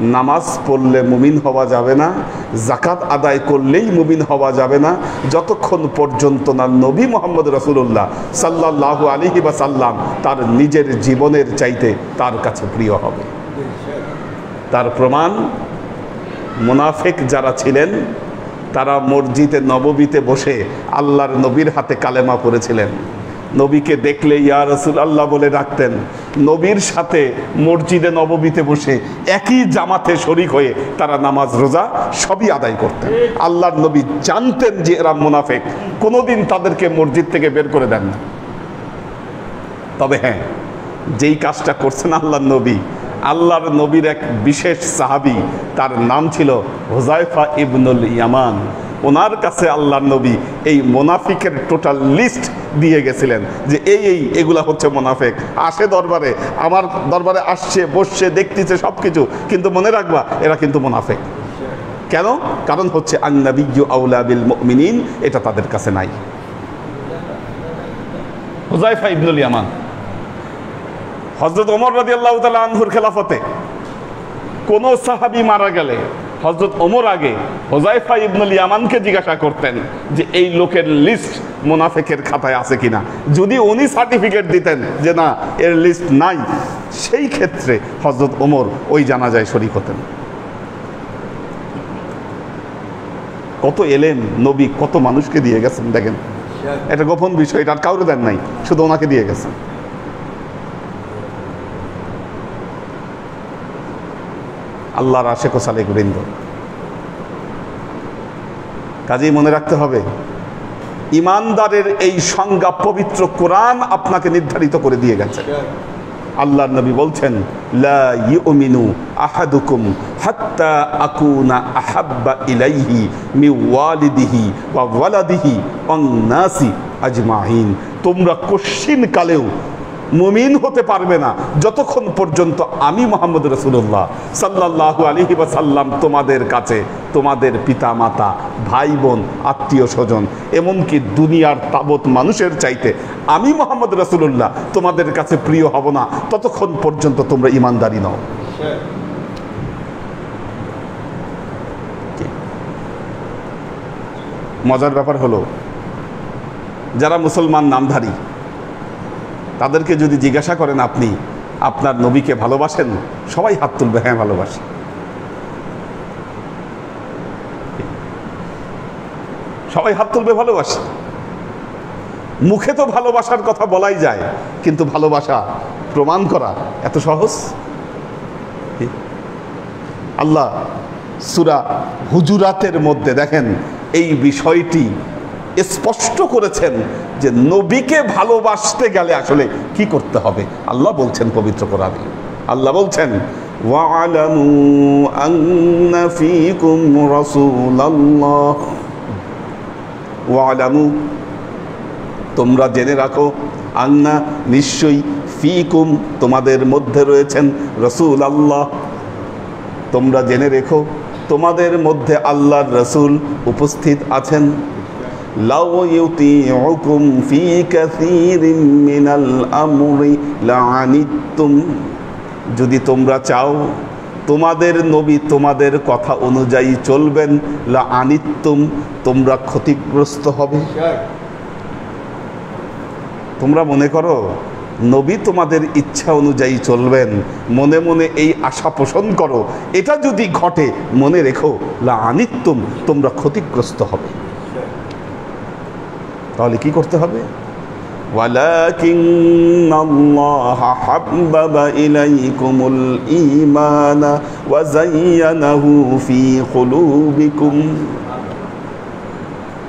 নামাজ পড়লে মুমিন হওয়া যাবে না যাকাত আদায় করলেই মুমিন হওয়া যাবে না যতক্ষণ পর্যন্ত না নবী মুহাম্মদ রাসূলুল্লাহ সাল্লাল্লাহু আলাইহি ওয়াসাল্লাম তার নিজের জীবনের চাইতে তার কাছে প্রিয় হবে তার প্রমাণ মুনাফিক যারা ছিলেন তারা মসজিদে নববীতে বসে আল্লাহর নবীর হাতে কালেমা পড়েছিলেন নবীকে দেখলে ইয়া রাসূলুল্লাহ বলে ডাকতেন নবীর সাথে মসজিদে নববীতে বসে একই জামাতে শরীক হয়ে তারা নামাজ রোজা সবই আদায় করতেন আল্লাহর নবী জানতেন যে এরা মুনাফিক কোনোদিন তাদেরকে মসজিদ থেকে বের করে দেন না তবে হ্যাঁ যেই কাজটা করছেন আল্লাহর নবীর এক বিশেষ সাহাবী তার নাম ছিল হুযায়ফা ইবনুল ইয়ামান ওনার কাছে আল্লাহর নবী এই মুনাফিকের টোটাল লিস্ট দিয়ে গেছিলেন যে এগুলা হচ্ছে মুনাফিক আসে দরবারে আমার দরবারে আসছে বসছে দেখতেছে সবকিছু কিন্তু মনে রাখবা এরা কিন্তু মুনাফিক কেন কারণ হচ্ছে আন-নাবিয়্যু আওলা বিল মুমিনিন এটা তাদের কাছে নাই হুযায়ফা ইবনুল ইয়ামান হযরত ওমর রাদিয়াল্লাহু তাআলা আনহুর খেলাফতে কোন সাহাবী মারা গেলে হযরত ওমর আগে হুযায়ফা ইবনুল ইয়ামানকে জিজ্ঞাসা করতেন যে এই লোকের লিস্ট মুনাফিকের খাতায় আছে কিনা যদি উনি সার্টিফিকেট দিতেন যে না এর লিস্ট নাই সেই ক্ষেত্রে হযরত ওমর ওই জানাজায় শরীক হতেন কত এলেম নবী কত মানুষকে দিয়ে গেছেন দেখেন এটা গোপন বিষয় এটা আর কাউরে দেন নাই শুধু ওনাকে দিয়ে গেছেন আল্লাহর আশিক ও সালেক বৃন্দ কাজেই মনে রাখতে হবে ইমানদারের এই সংজ্ঞা পবিত্র কোরআন আপনাকে নির্ধারিত করে দিয়ে গেছে আল্লাহর নবী বলছেন লা ইউমিনু আহাদুকুম হাত্তা আকুনা আহাব্বা ইলাইহি মিন ওয়ালিদিহি ওয়া ওয়ালাদিহি ওয়ান নাসি আজমাইন তোমরা কশিন কালেও মুমিন হতে পারবে না যতক্ষণ পর্যন্ত আমি মুহাম্মদ রাসূলুল্লাহ সাল্লাল্লাহু আলাইহি ওয়াসাল্লাম তোমাদের কাছে তোমাদের পিতা মাতা ভাই বোন আত্মীয় স্বজন এমনকি দুনিয়ার তাবৎ মানুষের চাইতে আমি মুহাম্মদ রাসূলুল্লাহ তোমাদের কাছে প্রিয় হব না ততক্ষণ পর্যন্ত তোমরা ঈমানদারি নাও মজার ব্যাপার হলো যারা মুসলমান নামধারী তাদেরকে যদি জিজ্ঞাসা করেন আপনি আপনার নবীকে ভালোবাসেন? সবাই হাত তুলবে, হ্যাঁ ভালোবাসি। সবাই হাত তুলবে, ভালোবাসি। মুখে তো ভালোবাসার কথা বলাই যায়, কিন্তু ভালোবাসা প্রমাণ করা এত সহজ? আল্লাহ সূরা হুজুরাতের মধ্যে দেখেন এই বিষয়টি স্পষ্ট করেছেন যে নবীকে ভালোবাসতে গেলে আসলে কি করতে হবে। আল্লাহ বলছেন পবিত্র কোরআনে, আল্লাহ বলছেন ওয়া'লামু আন্না ফীকুম রাসূলাল্লাহ, ওয়া'লামু তোমরা জেনে রাখো, আন্না নিশ্চয়ই, ফীকুম তোমাদের মধ্যে রয়েছেন, রাসূলুল্লাহ তোমরা জেনে রেখো তোমাদের মধ্যে আল্লাহর রাসূল উপস্থিত আছেন। লাউ ইউতিউকুম ফী কাসীরিম মিনাল আমরি লাআনিতুম, যদি তোমরা চাও তোমাদের নবী তোমাদের কথা অনুযায়ী চলবেন, লাআনিতুম তোমরা ক্ষতিগ্রস্ত হবে। তোমরা মনে করো নবী তোমাদের ইচ্ছা অনুযায়ী চলবেন, মনে মনে এই আশা পোষণ করো, এটা যদি ঘটে মনে রেখো লাআনিতুম তোমরা ক্ষতিগ্রস্ত হবে। তাহলে কি করতে হবে? ওয়ালাকিন্নাল্লাহা হাব্বাবা ইলাইকুমুল ঈমানা ওয়া যায়্যানাহু ফী কুলুবিকুম।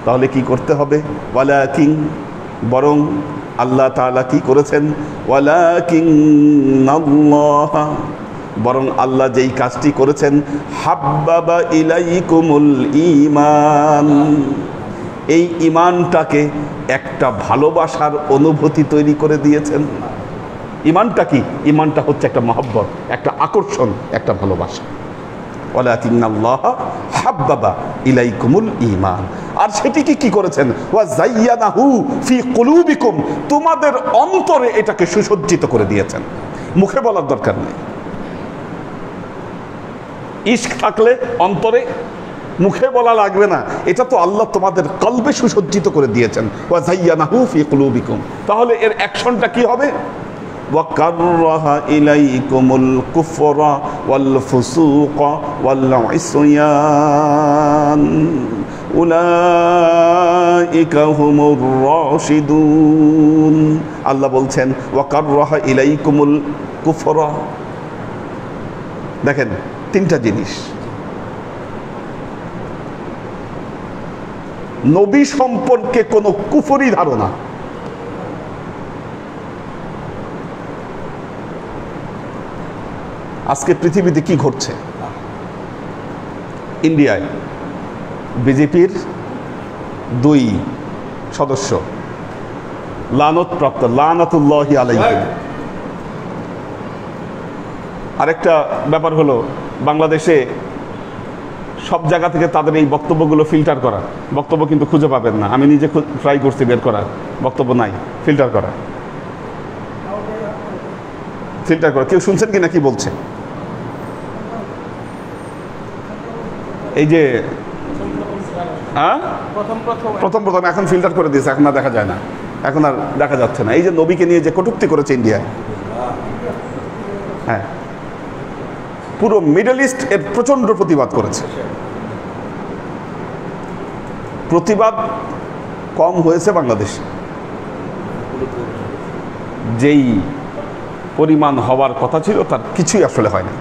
তাহলে কি করতে হবে? ওয়ালাকিন বরং আল্লাহ তাআলা কি করেছেন? ওয়ালাকিন্নাল্লাহা বরং আল্লাহ যেই কাজটি করেছেন, হাব্বাবা ইলাইকুমুল ঈমান, এই ঈমানটাকে একটা ভালোবাসার অনুভূতি তৈরি করে দিয়েছেন। ঈমানটা কি? ঈমানটা হচ্ছে একটা মহব্বত, একটা আকর্ষণ, একটা ভালোবাসা। ওয়ালাকিন্নাল্লাহা হাব্বাবা ইলাইকুমুল ঈমান, আর সেটিকে কি করেছেন? ওয়া যায়্যানাহু ফী কুলুবিকুম, তোমাদের অন্তরে এটাকে সুসজ্জিত করে দিয়েছেন। মুখে বলার দরকার নেই। ইশক থাকলে অন্তরে, মুখে বলা লাগবে না, এটা তো আল্লাহ তোমাদের কলবে সুসজ্জিত করে দিয়েছেন। ওয়া যায়্যানাহু ফী কুলুবিকুম, তাহলে এর অ্যাকশনটা কি হবে? ওয়া কাররাহা ইলাইকুমুল কুফরা ওয়াল ফুসুকা ওয়াল ইসয়ান উলাইকা হুমুর রাশিদুন। আল্লাহ বলছেন ওয়া কাররাহা ইলাইকুমুল কুফরা। দেখেন তিনটা জিনিস, নবী সম্পর্কে কোনো কুফরি ধারণা, আজকে পৃথিবীতে কি ঘটছে? ইন্ডিয়ায় বিজেপির 2 সদস্য লানতপ্রাপ্ত, লানাতুল্লাহি আলাইহি। আরেকটা ব্যাপার হলো বাংলাদেশে সব জায়গা থেকে তাদের এই বক্তব্যগুলো ফিল্টার করা, বক্তব্য কিন্তু খুঁজে পাবেন না। আমি নিজে ট্রাই করছি বের করার, বক্তব্য নাই, ফিল্টার করা, ফিল্টার করা। কেউ শুনছেন কি না কি বলছে? এই যে প্রথম এখন ফিল্টার করে দিয়েছে, এখন আর দেখা যায় না, এখন আর দেখা যাচ্ছে না। এই যে নবীকে নিয়ে যে কটূক্তি করেছে ইন্ডিয়ায়, হ্যাঁ, পুরো মিডল ইস্ট এর প্রচন্ড প্রতিবাদ করেছে। প্রতিবাদ কম হয়েছে বাংলাদেশে, যেই পরিমাণ হওয়ার কথা ছিল তার কিছুই আসলে হয় না,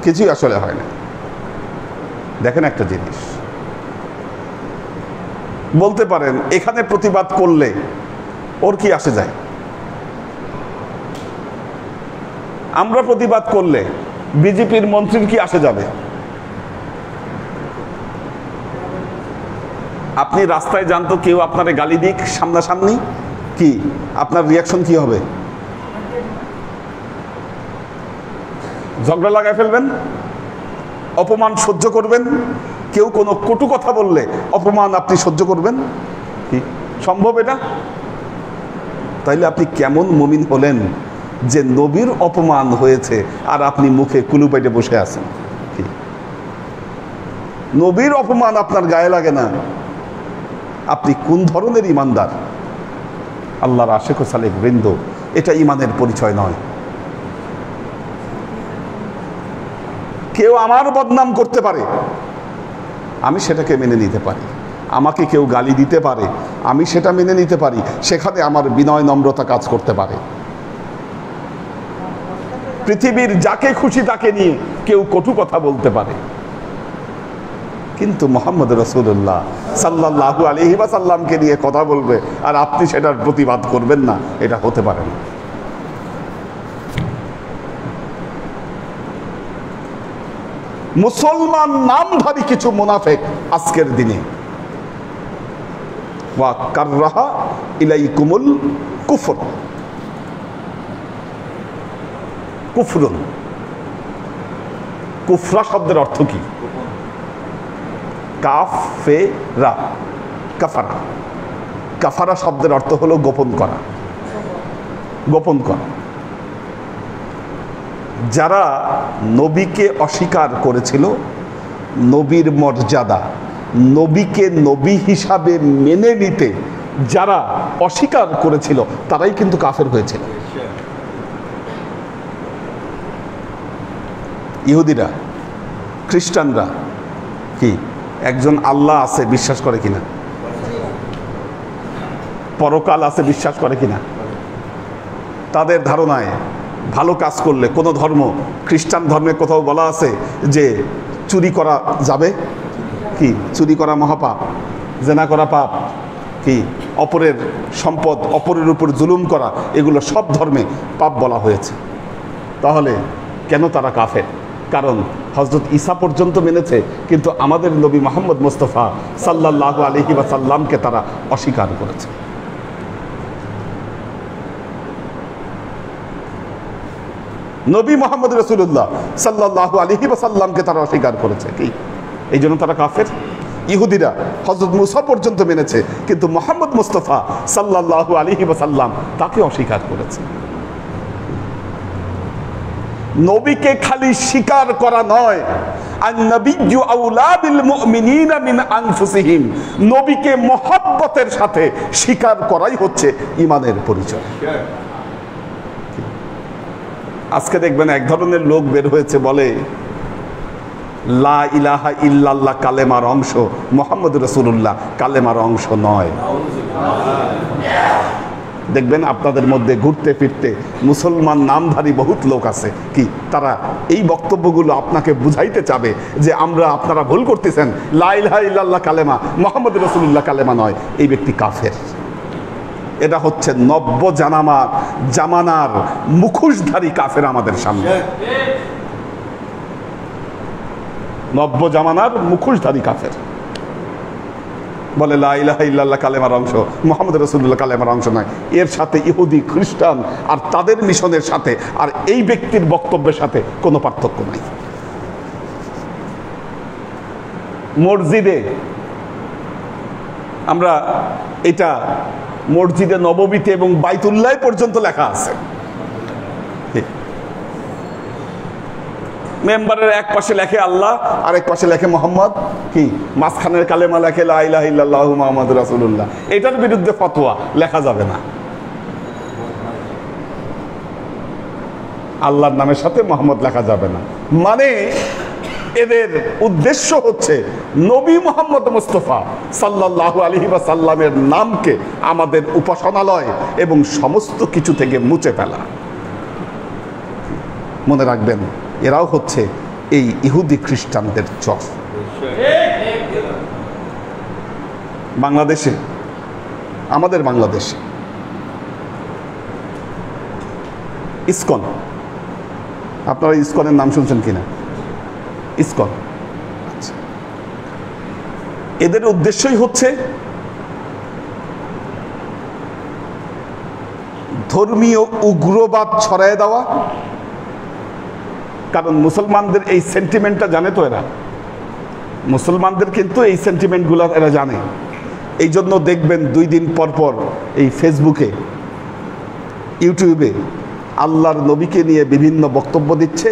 কিছুই আসলে হয় না। দেখেন একটা জিনিস, বলতে পারেন এখানে প্রতিবাদ করলে ওর কি আসে যায়? আমরা প্রতিবাদ করলে বিজেপির মন্ত্রীর কি আসে যাবে? আপনি রাস্তায় যান তো কেউ আপনারে গালি দিক সামনাসামনি, কি আপনার রিয়াকশন কি হবে? ঝগড়া লাগায় ফেলবেন, অপমান সহ্য করবেন। কেউ কোনো কটু কথা বললে অপমান আপনি সহ্য করবেন? কি সম্ভব এটা? তাইলে আপনি কেমন মুমিন হলেন যে নবীর অপমান হয়েছে আর আপনি মুখে কুলু পেটে বসে আছেন? কি নবীর অপমান আপনার গায়ে লাগে না? আপনি কোন ধরনের ইমানদার? আল্লাহর আশিক ও সালেক বৃন্দ, এটা ইমানের পরিচয় নয়। কেউ আমার বদনাম করতে পারে, আমি সেটাকে মেনে নিতে পারি। আমাকে কেউ গালি দিতে পারে, আমি সেটা মেনে নিতে পারি। সেখানে আমার বিনয় নম্রতা কাজ করতে পারে। পৃথিবীর যাকে খুশি তাকে নিয়ে কেউ কটু কথা বলতে পারে, কিন্তু মুহাম্মদ রাসূলুল্লাহ সাল্লাল্লাহু আলাইহি ওয়াসাল্লামকে নিয়ে কথা বলবে আর আপনি সেটার প্রতিবাদ করবেন না, এটা হতে পারে না। মুসলমান নামধারী কিছু মুনাফিক আজকের দিনে ওয়া কাররাহা ইলাইকুমুল কুফর, কুফরুন, কুফরা শব্দের অর্থ কি? কাফেরা, কাফারা। কাফারা শব্দের অর্থ হলো গোপন করা, গোপন করা। যারা নবীকে অস্বীকার করেছিল, নবীর মর্যাদা, নবীকে নবী হিসাবে মেনে নিতে যারা অস্বীকার করেছিল তারাই কিন্তু কাফের হয়েছিল। ইহুদিরা, খ্রিস্টানরা কি একজন আল্লাহ আছে বিশ্বাস করে কিনা? পরকাল আছে বিশ্বাস করে কিনা? তাদের ধারণায় ভালো কাজ করলে, কোনো ধর্ম, খ্রিস্টান ধর্মে কোথাও বলা আছে যে চুরি করা যাবে? কি চুরি করা মহাপাপ, জেনা করা পাপ, কি অপরের সম্পদ, অপরের উপর জুলুম করা, এগুলো সব ধর্মে পাপ বলা হয়েছে। তাহলে কেন তারা কাফের? কারণ হযরত ঈসা পর্যন্ত মেনেছে, কিন্তু আমাদের নবী মুহাম্মদ মুস্তাফা সাল্লাল্লাহু আলাইহি ওয়াসাল্লামকে তারা অস্বীকার করেছে। নবী মুহাম্মদ রাসূলুল্লাহ সাল্লাল্লাহু আলাইহি ওয়াসাল্লামকে তারা অস্বীকার করেছে, কি এই জন্য তারা কাফের। ইহুদিরা হযরত মুসা পর্যন্ত মেনেছে, কিন্তু মুহাম্মদ মুস্তাফা সাল্লাল্লাহু আলাইহি ওয়াসাল্লাম তাকে অস্বীকার করেছে। নবীকে খালি স্বীকার করা নয়, আন-নাবিয়্যু আউলা বিল মুমিনিনা মিন আনফুসিহিম, নবীকে মহব্বতের সাথে স্বীকার করাই হচ্ছে ঈমানের পরিচয়। আজকে দেখবেন এক ধরনের লোক বের হয়েছে, বলে লা ইলাহা ইল্লাল্লাহ কালেমার অংশ, মুহাম্মদ রাসূলুল্লাহ কালেমার অংশ নয়। দেখবেন আপনাদের মধ্যে ঘুরতে ফিরতে মুসলমান নামধারী বহুত লোক আছে, কি তারা এই বক্তব্যগুলো আপনাকে বুঝাইতে চাবে যে আপনারা ভুল করতেছেন, লা ইলাহা ইল্লাল্লাহ কালেমা, মুহাম্মদ রাসূলুল্লাহ কালেমা নয়, এই ব্যক্তি কাফের। এটা হচ্ছে নব্য জামানার মুখোশধারী কাফের আমাদের সামনে, নব্য জামানার মুখোশধারী কাফের। বলে লা ইলাহা ইল্লাল্লাহ কালেমার অংশ, মুহাম্মদ রাসূলুল্লাহ কালেমার অংশ নয়। এর সাথে ইহুদি, খ্রিস্টান আর তাদের মিশনের সাথে আর এই ব্যক্তির বক্তব্যের সাথে কোনো পার্থক্য নাই। মসজিদে আমরা এটা মসজিদে নববীতে এবং বাইতুল্লাহ পর্যন্ত লেখা আছে, মেম্বারের এক পাশে লেখে আল্লাহ আর এক পাশে লেখে মোহাম্মদ, কি মাঝখানের কালেমা লেখে লা ইলাহা ইল্লাল্লাহু মুহাম্মাদুর রাসূলুল্লাহ। এটার বিরুদ্ধে ফতোয়া লেখা যাবে না। আল্লাহর নামের সাথে মোহাম্মদ লেখা যাবে না, মানে এদের উদ্দেশ্য হচ্ছে নবী মুহাম্মদ মুস্তাফা সাল্লাল্লাহু আলাইহি ওয়াসাল্লামের নামকে আমাদের উপাসনালয় এবং সমস্ত কিছু থেকে মুছে ফেলা। মনে রাখবেন, এরাও হচ্ছে এই ইহুদি খ্রিস্টানদের চর। বাংলাদেশে, আমাদের বাংলাদেশে ইসকন, আপনারা ইসকনের নাম শুনছেন কিনা? ইসকন, আচ্ছা, এদের উদ্দেশ্যই হচ্ছে ধর্মীয় উগ্রবাদ ছড়ায় দেওয়া। কারণ মুসলমানদের এই সেন্টিমেন্টটা জানে তো এরা, মুসলমানদের কিন্তু এই সেন্টিমেন্টগুলো এরা জানে। এই জন্য দেখবেন 2 দিন পর পর এই ফেসবুকে, ইউটিউবে আল্লাহর নবীকে নিয়ে বিভিন্ন বক্তব্য দিচ্ছে।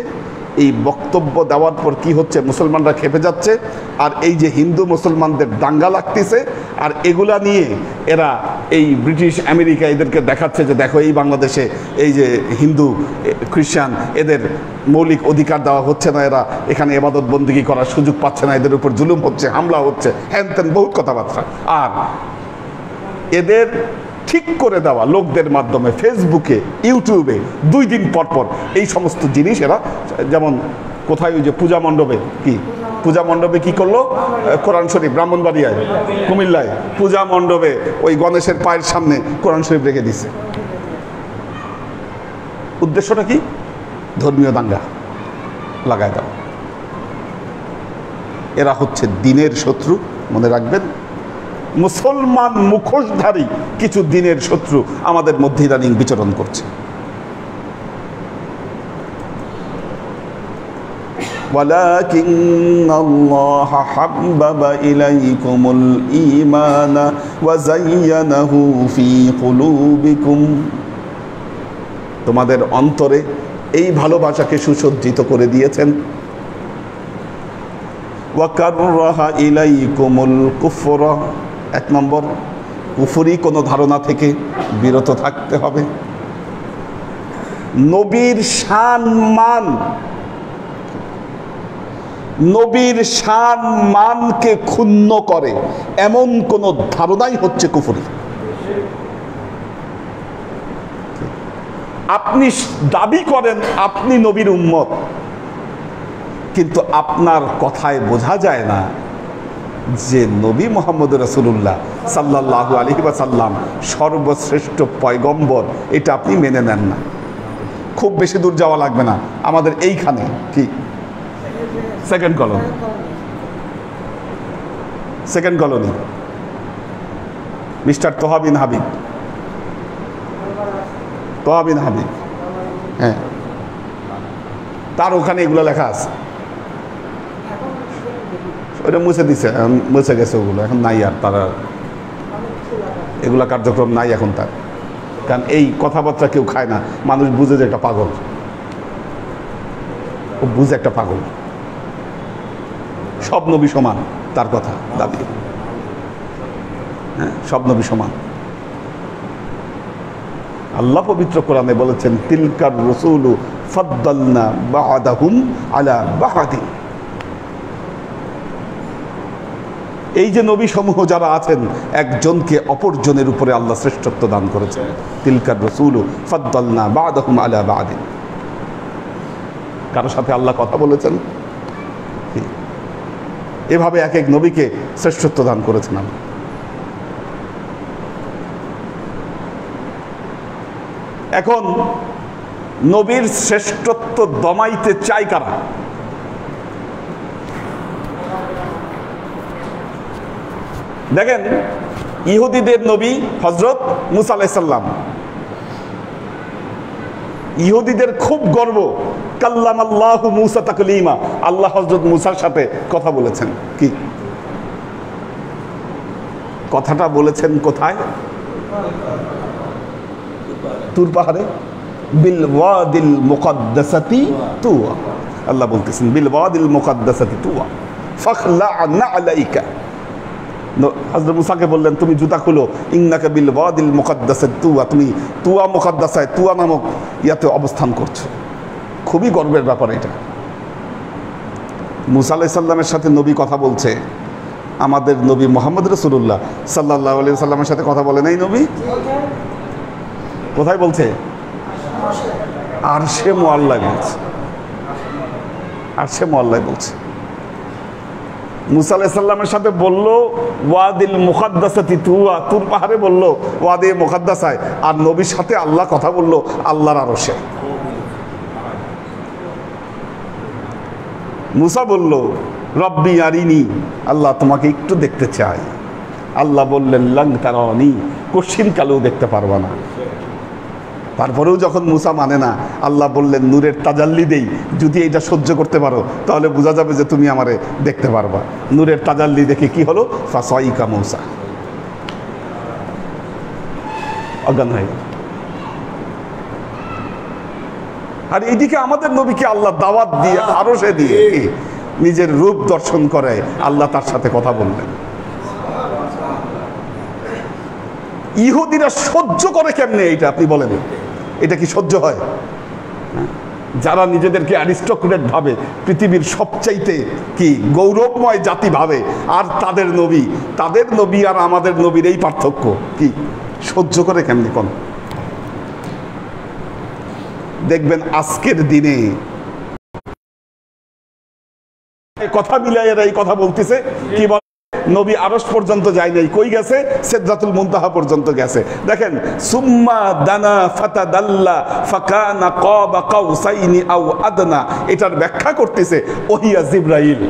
এই বক্তব্য দেওয়ার পর কি হচ্ছে, মুসলমানরা খেপে যাচ্ছে, আর এই যে হিন্দু মুসলমানদের দাঙ্গা লাগতেছে, আর এগুলা নিয়ে এরা এই ব্রিটিশ আমেরিকা এদেরকে দেখাচ্ছে যে দেখো এই বাংলাদেশে এই যে হিন্দু খ্রিস্টান এদের মৌলিক অধিকার দেওয়া হচ্ছে না, এরা এখানে ইবাদত বন্দেগী করার সুযোগ পাচ্ছে না, এদের উপর জুলুম হচ্ছে, হামলা হচ্ছে, হ্যান ত্যান বহুত কথাবার্তা। আর এদের ঠিক করে দেওয়া লোকদের মাধ্যমে ফেসবুকে ইউটিউবে 2 দিন পর পর এই সমস্ত জিনিস এরা, যেমন কোথায় ওই যে পূজা মণ্ডপে কি করলো, কোরআন শরীফ ব্রাহ্মণবাড়িয়ায় কুমিল্লায় পূজা মণ্ডপে ওই গণেশের পায়ের সামনে কোরআন শরীফ রেখে দিছে। উদ্দেশ্যটা কি? ধর্মীয় দাঙ্গা লাগায় দাও। এরা হচ্ছে দিনের শত্রু, মনে রাখবেন। মুসলমান মুখোশধারী কিছু দিনের শত্রু আমাদের মধ্যে ইদানিং বিচরণ করছে। ولكن الله حبب إليكم الإيمان وزينه في قلوبكم, তোমাদের অন্তরে এই ভালোবাসাকে সুসজ্জিত করে দিয়েছেন। وكره إليكم الكفر, 1 নম্বর কুফরি কোনো ধারণা থেকে বিরত থাকতে হবে। নবীর সম্মানকে ক্ষুণ্ণ করে এমন কোন ধারণাই হচ্ছে কুফরি। আপনি দাবি করেন আপনি নবীর উম্মত, কিন্তু আপনার কথায় বোঝা যায় না যে নবী মুহাম্মদ রাসূলুল্লাহ সাল্লাল্লাহু আলাইহি ওয়াসাল্লাম সর্বশ্রেষ্ঠ পয়গম্বর, এটা আপনি মেনে নেন না। খুব বেশি দূর যাওয়া লাগবে না, আমাদের এইখানে কি সেকেন্ড কলোনি মিস্টার তোহা বিন হাবিব, হ্যাঁ, তার ওখানে এগুলো লেখা আছে। ওইটা মুছে গেছে ওগুলো, এখন নাই আর, তারা এগুলা কার্যক্রম নাই এখন তার। কারণ এই কথাবার্তা কেউ খায় না, মানুষ বুঝে যে একটা পাগল, ও বুঝে একটা পাগল। সব নবী সমান, তার কথা দাবি, হ্যাঁ, সব নবী সমান। আল্লাহ পবিত্র কোরআনে বলেছেন তিলকার রাসূলু ফাদ্দালনা বা'দাহুম আলা বা'দিন। এই যে নবী সমূহ যারা আছেন, একজনকে অপরজনের উপরে আল্লাহ শ্রেষ্ঠত্ব দান করেছেন। তিলকার রাসূলু ফাদ্দালনা বা'দাহুম আলা বা'দিন। কারোর সাথে আল্লাহ কথা বলেছেন? এভাবে এক এক নবীকে শ্রেষ্ঠত্ব দান করেছেন আমরা। এখন নবীর শ্রেষ্ঠত্ব দমাইতে চায় কারা? দেখেন, ইহুদিদের নবী হযরত মুসা আলাইহিস সালাম, ইহুদিদের খুব গর্ব, কাল্লামাল্লাহু মুসা তাকলিমা, আল্লাহ হযরত মুসার সাথে কথা বলেছেন। কি কথাটা বলেছেন? কোথায়? তুর পাহাড়ে, বিল ওয়াদিল মুকাদ্দাসাতি তুয়া। আল্লাহ বলতেছেন বিল ওয়াদিল মুকাদ্দাসাতি তুয়া ফাখলা'না আলাইকা। হযরত মুসাকে বললেন তুমি জুতা খুলো, ইন্নাকা বিল ওয়াদিল মুকাদ্দাসাতি তুয়া, তুমি তুয়া মুকাদ্দাসায়, তুয়া নামক ইয়াতে অবস্থান করছো। খুবই গর্বের ব্যাপার এটা। মুসা আলাইহিস সালামের সাথে নবী কথা বলছে, আমাদের নবী মুহাম্মদ রাসূলুল্লাহ সাল্লাল্লাহু আলাইহি ওয়াসাল্লামের সাথে কথা বলে নাই নবী? কোথায় বলছে? আরশে মুআল্লায় বলছে, আরশে মুআল্লায় বলছে। মুসা আলাইহিস সালামের সাথে বললো ওয়াদিল মুকাদ্দাসাতি তুয়া, তুর পাহাড়ে বললো ওয়াদি মুকাদ্দাসায়, আর নবীর সাথে আল্লাহ কথা বললো আল্লাহর আরশে। মুসা বলল রব্বি আরিনি, আল্লাহ তোমাকে একটু দেখতে চাই। আল্লাহ বললেন লাং তারানি, কশিন কালেও দেখতে পারবা না। তারপরেও যখন মুসা মানে না, আল্লাহ বললেন নূরের তাজাল্লি দেই, যদি এটা সহ্য করতে পারো তাহলে বোঝা যাবে যে তুমি আমারে দেখতে পারবা। নূরের তাজাল্লি দেখে কি হলো? ফাসাইকা মুসা, অজ্ঞান হয়ে গেল। আর এদিকে আমাদের নবীকে আল্লাহ দাওয়াত দিয়ে আরশে দিয়ে নিজের রূপ দর্শন করে আল্লাহ তার সাথে কথা বললেন। ইহুদিরা সহ্য করে কেমনে এইটা আপনি বলেন? এটা কি সহ্য হয়? যারা নিজেদেরকে অ্যারিস্টোক্রেট ভাবে, পৃথিবীর সবচাইতে কি গৌরবময় জাতি ভাবে, আর তাদের নবী আর আমাদের নবীর এই পার্থক্য কি সহ্য করে কেমনি কোন? দেখবেন আজকের দিনে কথা মিলাইয়া এই কথা বলতেছে, কি বল, নবী আরশ পর্যন্ত যায় নাই, কই গেছে? সিদরাতুল মুনতাহা পর্যন্ত গেছে। দেখেন, সুম্মা দানা ফাতাদাল্লা ফাকানা কাবা কাউসাইনি আও আদনা, এটার ব্যাখ্যা করতেছে ওহিয়া জিবরাইল।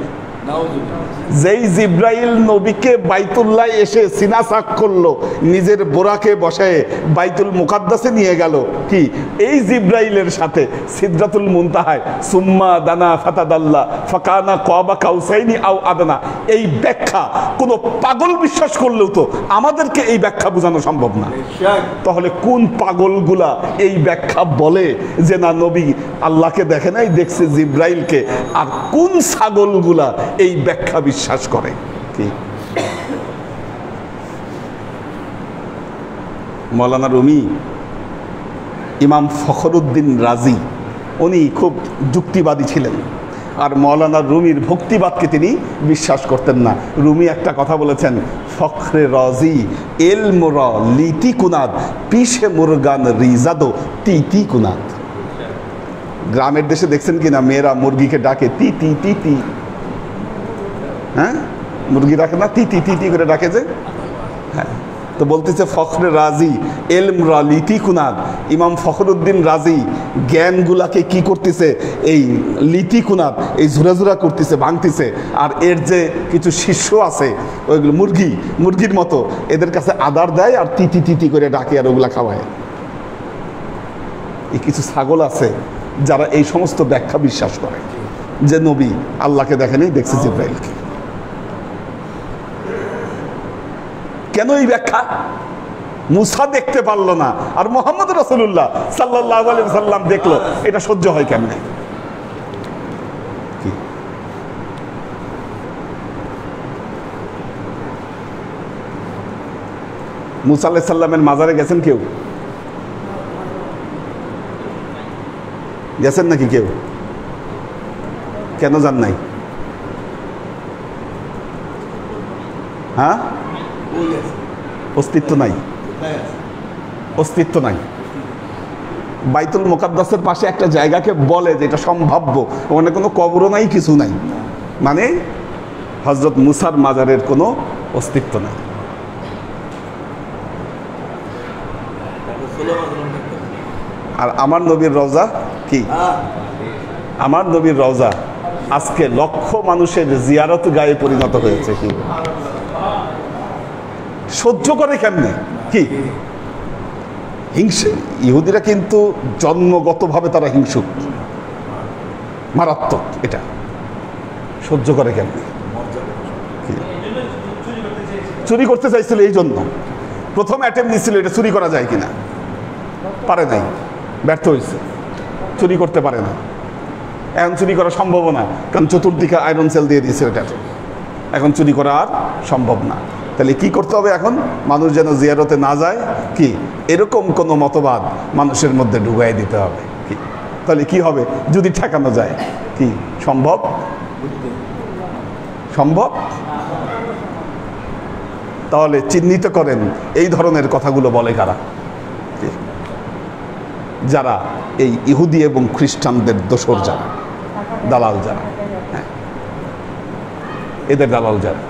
যেই জিব্রাইল নবীকে বাইতুল্লাহ এসে সিনা সাক করলো, নিজের বোরাকে বসায় বাইতুল মুকাদ্দাসে নিয়ে গেল, কি এই জিব্রাইলের সাথে সিদরাতুল মুনতাহায় সুম্মা দানা ফাতাদাল্লা ফাকানা কাবা কাউসাইনি আও আদনা, এই ব্যাখ্যা কোনো পাগল বিশ্বাস করলেও তো আমাদেরকে এই ব্যাখ্যা বোঝানো সম্ভব না। তাহলে কোন পাগলগুলা এই ব্যাখ্যা বলে যে না নবী আল্লাহকে দেখে নাই, দেখছে জিব্রাইলকে? আর কোন ছাগলগুলা এই ব্যাখ্যা বিশ্বাস করে? কি মৌলানা রুমি, ইমাম ফখরুদ্দিন রাজি, উনি খুব যুক্তিবাদী ছিলেন, আর মৌলানা রুমির ভক্তিবাদকে তিনি বিশ্বাস করতেন না। রুমি একটা কথা বলেছেন, ফখরে রাজি এল মোরা লিতি কুনাদ পিসে মুরগান রিজাদো তি কুনাদ। গ্রামের দেশে দেখছেন কিনা মেয়েরা মুরগিকে ডাকে তি তি তি তি, হ্যাঁ মুরগি ডাকে না, তি তি তি তি করে ডাকে যে, হ্যাঁ। তো বলতেছে ফখরে রাজি এলম লিতি কুনাদ, ইমাম ফখরুদ্দিন রাজি জ্ঞানগুলাকে কি করতেছে, এই লিতি কুনাদ, এই ঝুরাঝুরা করতেছে, ভাঙতেছে। আর এর যে কিছু শিষ্য আছে ওইগুলো মুরগির মতো এদের কাছে আদার দেয় আর তিতি তিতি করে ডাকে আর ওগুলা খাওয়ায়। এই কিছু ছাগল আছে যারা এই সমস্ত ব্যাখ্যা বিশ্বাস করে যে নবী আল্লাহকে দেখেনি, দেখছে জিব্রাইলকে। কেন এই ব্যাখ্যা? মুসা দেখতে পারলো না আর মুহাম্মদ রাসূলুল্লাহ সাল্লাল্লাহু আলাইহি ওয়াসাল্লাম দেখলো, এটা সহ্য হয় কেমনে? কি মুসা আলাইহিস সালামের মাজারে গেছেন কেউ? গেছেন নাকি কেউ? কেন যান নাই? হ্যাঁ, অস্তিত্ব নাই, অস্তিত্ব নাই। বাইতুল মুকাদ্দাসের পাশে একটা জায়গাকে বলে যে এটা সম্ভাব্য, ওখানে কোনো কবরও নাই, কিছু নাই, মানে হযরত মুসার মাজারের কোনো অস্তিত্ব নাই। আর আমার নবীর রওজা কি, আমার নবীর রওজা আজকে লক্ষ মানুষের জিয়ারত গায়ে পরিণত হয়েছে। কি সহ্য করে কেমনে? কি হিংসে? ইহুদিরা কিন্তু জন্মগতভাবে তারা হিংসুক, মারাত্মক। এটা সহ্য করে কেমনে? চুরি করতে চাইছিল, এই জন্য প্রথম অ্যাটেম্প নিচ্ছিল এটা চুরি করা যায় কিনা, পারে নাই, ব্যর্থ হয়েছে, চুরি করতে পারে না। এখন চুরি করা সম্ভব না, কারণ চতুর্দিকে আয়রন সেল দিয়ে দিয়েছে এটা, এখন চুরি করা আর সম্ভব না। তাহলে কি করতে হবে এখন? মানুষ যেন জিয়ারতে না যায়, কি এরকম কোনো মতবাদ মানুষের মধ্যে ঢুকাই দিতে হবে। কি তাহলে কি হবে যদি ঠেকানো যায়? কি সম্ভব? সম্ভব? তাহলে চিহ্নিত করেন এই ধরনের কথাগুলো বলে কারা? যারা এই ইহুদি এবং খ্রিস্টানদের দোসর, যারা দালাল, যারা, হ্যাঁ এদের দালাল যারা।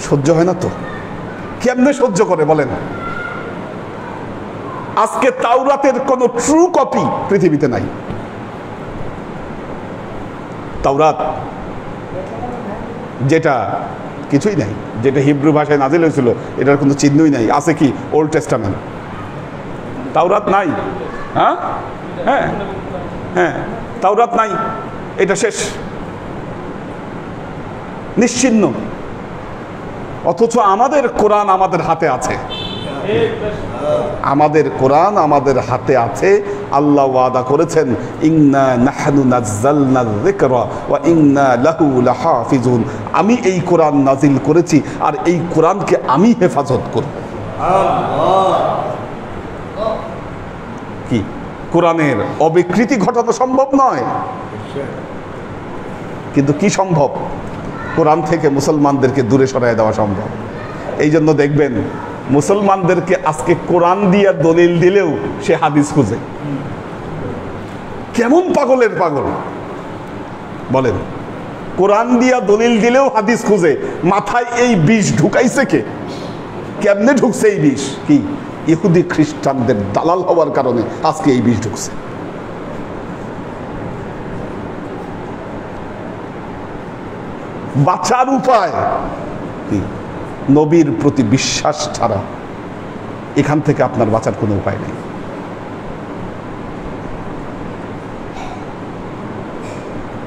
সহ্য হয় না তো? কেমনে সহ্য করে বলেন? আজকে তাওরাতের কোন ট্রু কপি পৃথিবীতে নাই। তাওরাত যেটা কিছুই নাই, যেটা হিব্রু ভাষায় নাজিল হয়েছিল, এটার কোনো চিহ্নই নাই। আছে কি? Old testament. তাওরাত নাই। হ্যাঁ হ্যাঁ হ্যাঁ, তাওরাত নাই, এটা শেষ, নিশ্চিহ্ন। অথচ আমাদের কোরআন আমাদের হাতে আছে, আমাদের কোরআন আমাদের হাতে আছে। আল্লাহ ওয়াদা করেছেন, ইন্না নাহনু নাযালনা যিকরা ওয়া ইন্না লাহু লাহাফিজুন। আমি এই কোরআন নাজিল করেছি আর এই কোরআনকে আমি হেফাজত করব। কি কোরআনের অবিকৃতি ঘটানো সম্ভব নয়, কিন্তু কি সম্ভব? কোরআন থেকে মুসলমানদেরকে দূরে সরাই দেওয়া সম্ভব। এই জন্য দেখবেন মুসলমানদেরকে আজকে কোরআন দিয়ে দলিল দিলেও সে হাদিস খুঁজে। কেমন পাগলের পাগল বলেন! কোরআন দিয়া দলিল দিলেও হাদিস খুঁজে। মাথায় এই বিষ ঢুকাইছে কে? কেমনে ঢুকছে এই বিষ? কি ইহুদি খ্রিস্টানদের দালাল হওয়ার কারণে আজকে এই বিষ ঢুকছে। বাঁচার উপায় কি? নবীর প্রতি বিশ্বাস ছাড়া এখান থেকে আপনার বাঁচার কোনো উপায় নেই।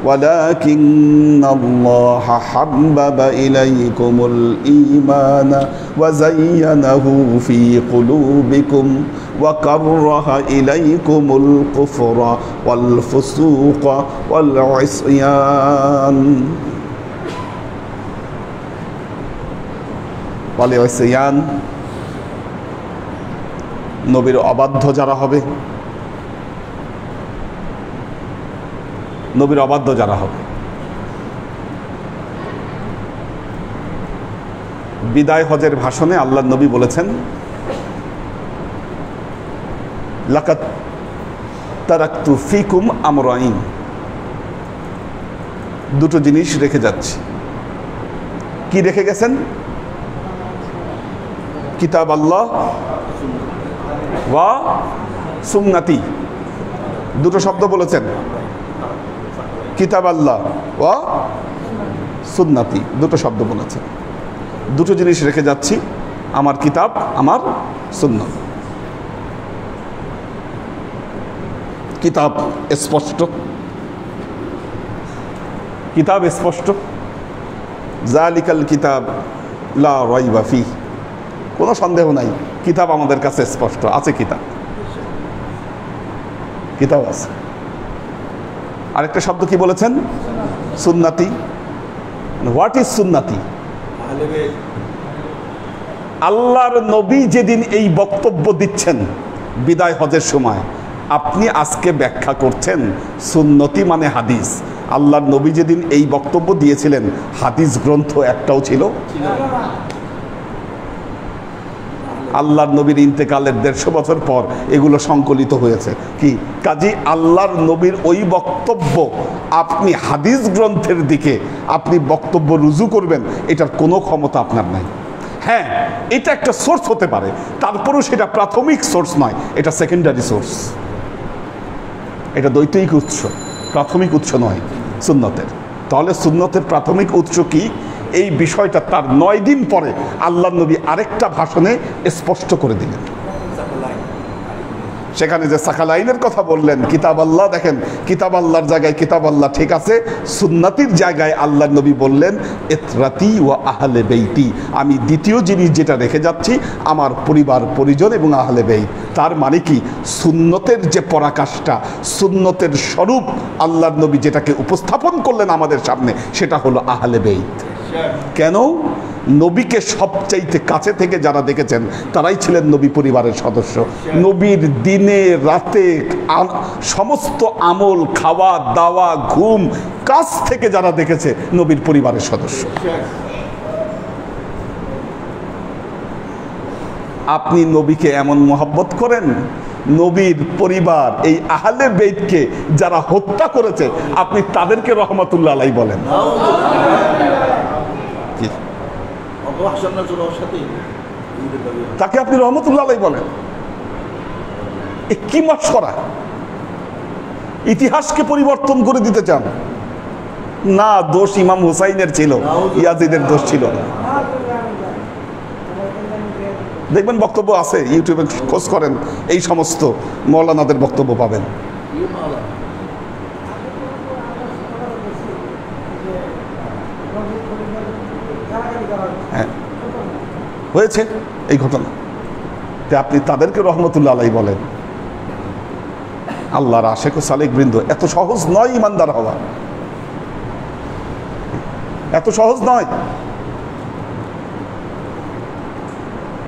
ولكن الله حبب إليكم الإيمان وزينه في قلوبكم وكره إليكم الكفر والفسوق والعصيان নবীর অবাধ্য যারা হবে, নবীর অবাধ্য যারা হবে, বিদায় হজের ভাষণে আল্লাহ নবী বলেছেন, লাকাদ তারাকতু ফিকুম আমরাইন, দুটো জিনিস রেখে যাচ্ছি। কি রেখে গেছেন? কিতাব আল্লাহ ওয়া সুন্নতি, দুটো শব্দ বলেছেন। কিতাব আল্লাহ ওয়া সুন্নতি, দুটো শব্দ বলেছেন। দুটো জিনিস রেখে যাচ্ছি, আমার কিতাব, আমার সুন্নাত। কিতাব স্পষ্ট, কিতাব স্পষ্ট। জালিকাল কিতাব লা রাইবা ফি, কোনো সন্দেহ নাই, কিতাব আমাদের কাছে স্পষ্ট আছে। কিতাব, কিতাব আছে। আরেকটা শব্দ কি বলেছেন? সুন্নাতি। হোয়াট ইজ সুন্নাতি? আল্লাহর নবী যেদিন এই বক্তব্য দিচ্ছেন বিদায় হজের সময়, আপনি আজকে ব্যাখ্যা করছেন সুন্নতি মানে হাদিস। আল্লাহর নবী যেদিন এই বক্তব্য দিয়েছিলেন হাদিস গ্রন্থ একটাও ছিল? আল্লাহর নবীর ইন্তেকালের 150 বছর পর এগুলো সংকলিত হয়েছে। কি কাজী আল্লাহর নবীর ওই বক্তব্য আপনি হাদিস গ্রন্থের দিকে আপনি বক্তব্য রুজু করবেন, এটার কোনো ক্ষমতা আপনার নাই। হ্যাঁ, এটা একটা সোর্স হতে পারে, তারপরেও সেটা প্রাথমিক সোর্স নয়, এটা সেকেন্ডারি সোর্স, এটা দ্বৈতিক উৎস, প্রাথমিক উৎস নয় সুন্নতের। তাহলে সুন্নতের প্রাথমিক উৎস কি? এই বিষয়টা তার 9 দিন পরে আল্লাহর নবী আরেকটা ভাষণে স্পষ্ট করে দিলেন। সেখানে যে সাকালাইনের কথা বললেন, কিতাব আল্লাহ, দেখেন কিতাব আল্লাহর জায়গায় কিতাব আল্লাহ ঠিক আছে, সুন্নাতির জায়গায় আল্লাহর নবী বললেন ইতরাতি ওয়া আহলে বেইতি, আমি দ্বিতীয় জিনিস যেটা রেখে যাচ্ছি আমার পরিবার পরিজন এবং আহলে বেইত। তার মানে কি? সুন্নতের যে পরাকাষ্ঠা, সুন্নতের স্বরূপ আল্লাহর নবী যেটাকে উপস্থাপন করলেন আমাদের সামনে, সেটা হলো আহলে বেইত। কেন? নবীকে সবচাইতে কাছে থেকে যারা দেখেছেন তারাই ছিলেন নবী পরিবারের সদস্য। নবীর দিনে রাতে সমস্ত আমল, খাওয়া দাওয়া, ঘুম, কাজ থেকে যারা দেখেছে নবীর পরিবারের সদস্য। আপনি নবীকে এমন মহব্বত করেন, নবীর পরিবার এই আহলে বেইতকে যারা হত্যা করেছে আপনি তাদেরকে রহমতুল্লাহ আলাইহি বলেন। তাকে আপনি রহমতুল্লাহ আলাইহি বলেন। এ কি মশকরা! ইতিহাসকে পরিবর্তন করে দিতে চান না? দোষ ইমাম হুসাইনের ছিল, ইয়াজিদের দোষ ছিল না। দেখবেন বক্তব্য আছে, ইউটিউবে খোঁজ করেন, এই সমস্ত মৌলানাদের বক্তব্য পাবেন। হ্যাঁ, হয়েছে এই ঘটনা, আপনি তাদেরকে রহমতুল্লাহ আলাইহি বলেন। আল্লাহর আশেক ও সালেক বৃন্দ, এত সহজ নয় ইমানদার হওয়া, এত সহজ নয়।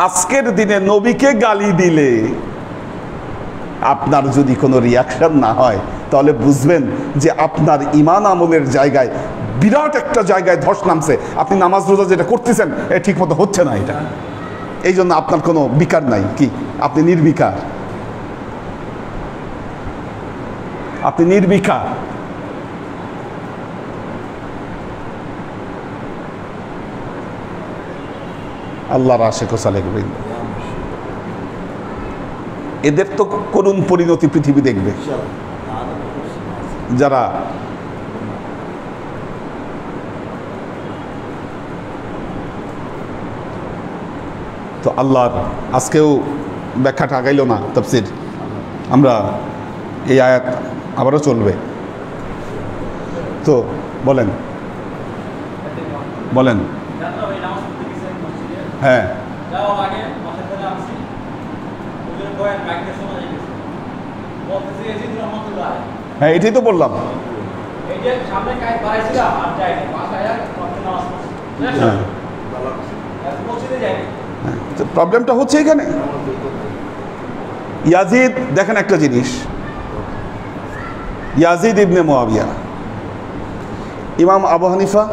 আজকের দিনে নবীকে গালি দিলে আপনার যদি কোনো রিয়াকশন না হয়, তাহলে বুঝবেন যে আপনার ঈমান আমলের জায়গায় বিরাট একটা জায়গায় ধস নামছে। আপনি নামাজ রোজা যেটা করতেছেন ঠিক মতো হচ্ছে না, এটা এই জন্য আপনার কোনো বিকার নাই। কি আপনি নির্বিকার, আপনি নির্বিকার। আল্লাহর আশিক ও সালেক বৃন্দ, এদের তো করুণ পরিণতি পৃথিবী দেখবে। যারা তো আল্লাহর আজকেও ব্যাখ্যাটা আগাইল না তাফসীর, আমরা এই আয়াত আবারও চলবে। তো বলেন বলেন। হ্যাঁ হ্যাঁ এটাই তো বললাম। প্রবলেমটা হচ্ছে এখানে ইয়াজিদ। দেখেন একটা জিনিস, ইয়াজিদ ইবনে মুআবিয়া, ইমাম আবু হানিফা,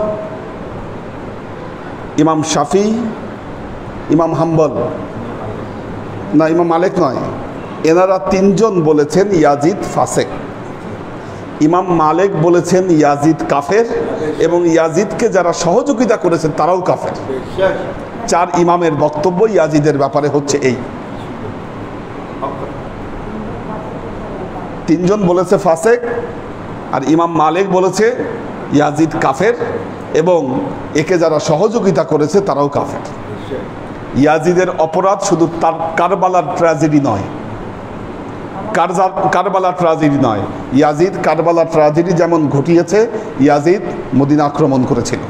ইমাম শাফি, ইমাম হাম্বল, না ইমাম মালিক নয়, এনারা তিনজন বলেছেন ইয়াজিদ ফাসেক। ইমাম মালিক বলেছেন ইয়াজিদ কাফের, এবং ইয়াজিদকে যারা সহযোগিতা করেছেন তারাও কাফের। চার ইমামের বক্তব্য ইয়াজিদের ব্যাপারে হচ্ছে এই। তিনজন বলেছে ফাসেক, আর ইমাম মালিক বলেছে ইয়াজিদ কাফের, এবং একে যারা সহযোগিতা করেছে তারাও কাফের। ইয়াজিদের অপরাধ শুধু তার কারবালার ট্র্যাজেডি নয়, কারবালা ট্র্যাজেডি নয়। ইয়াজিদ কারবালা ট্র্যাজেডি যেমন ঘটিয়েছে, ইয়াজিদ মদিনা আক্রমণ করেছিল।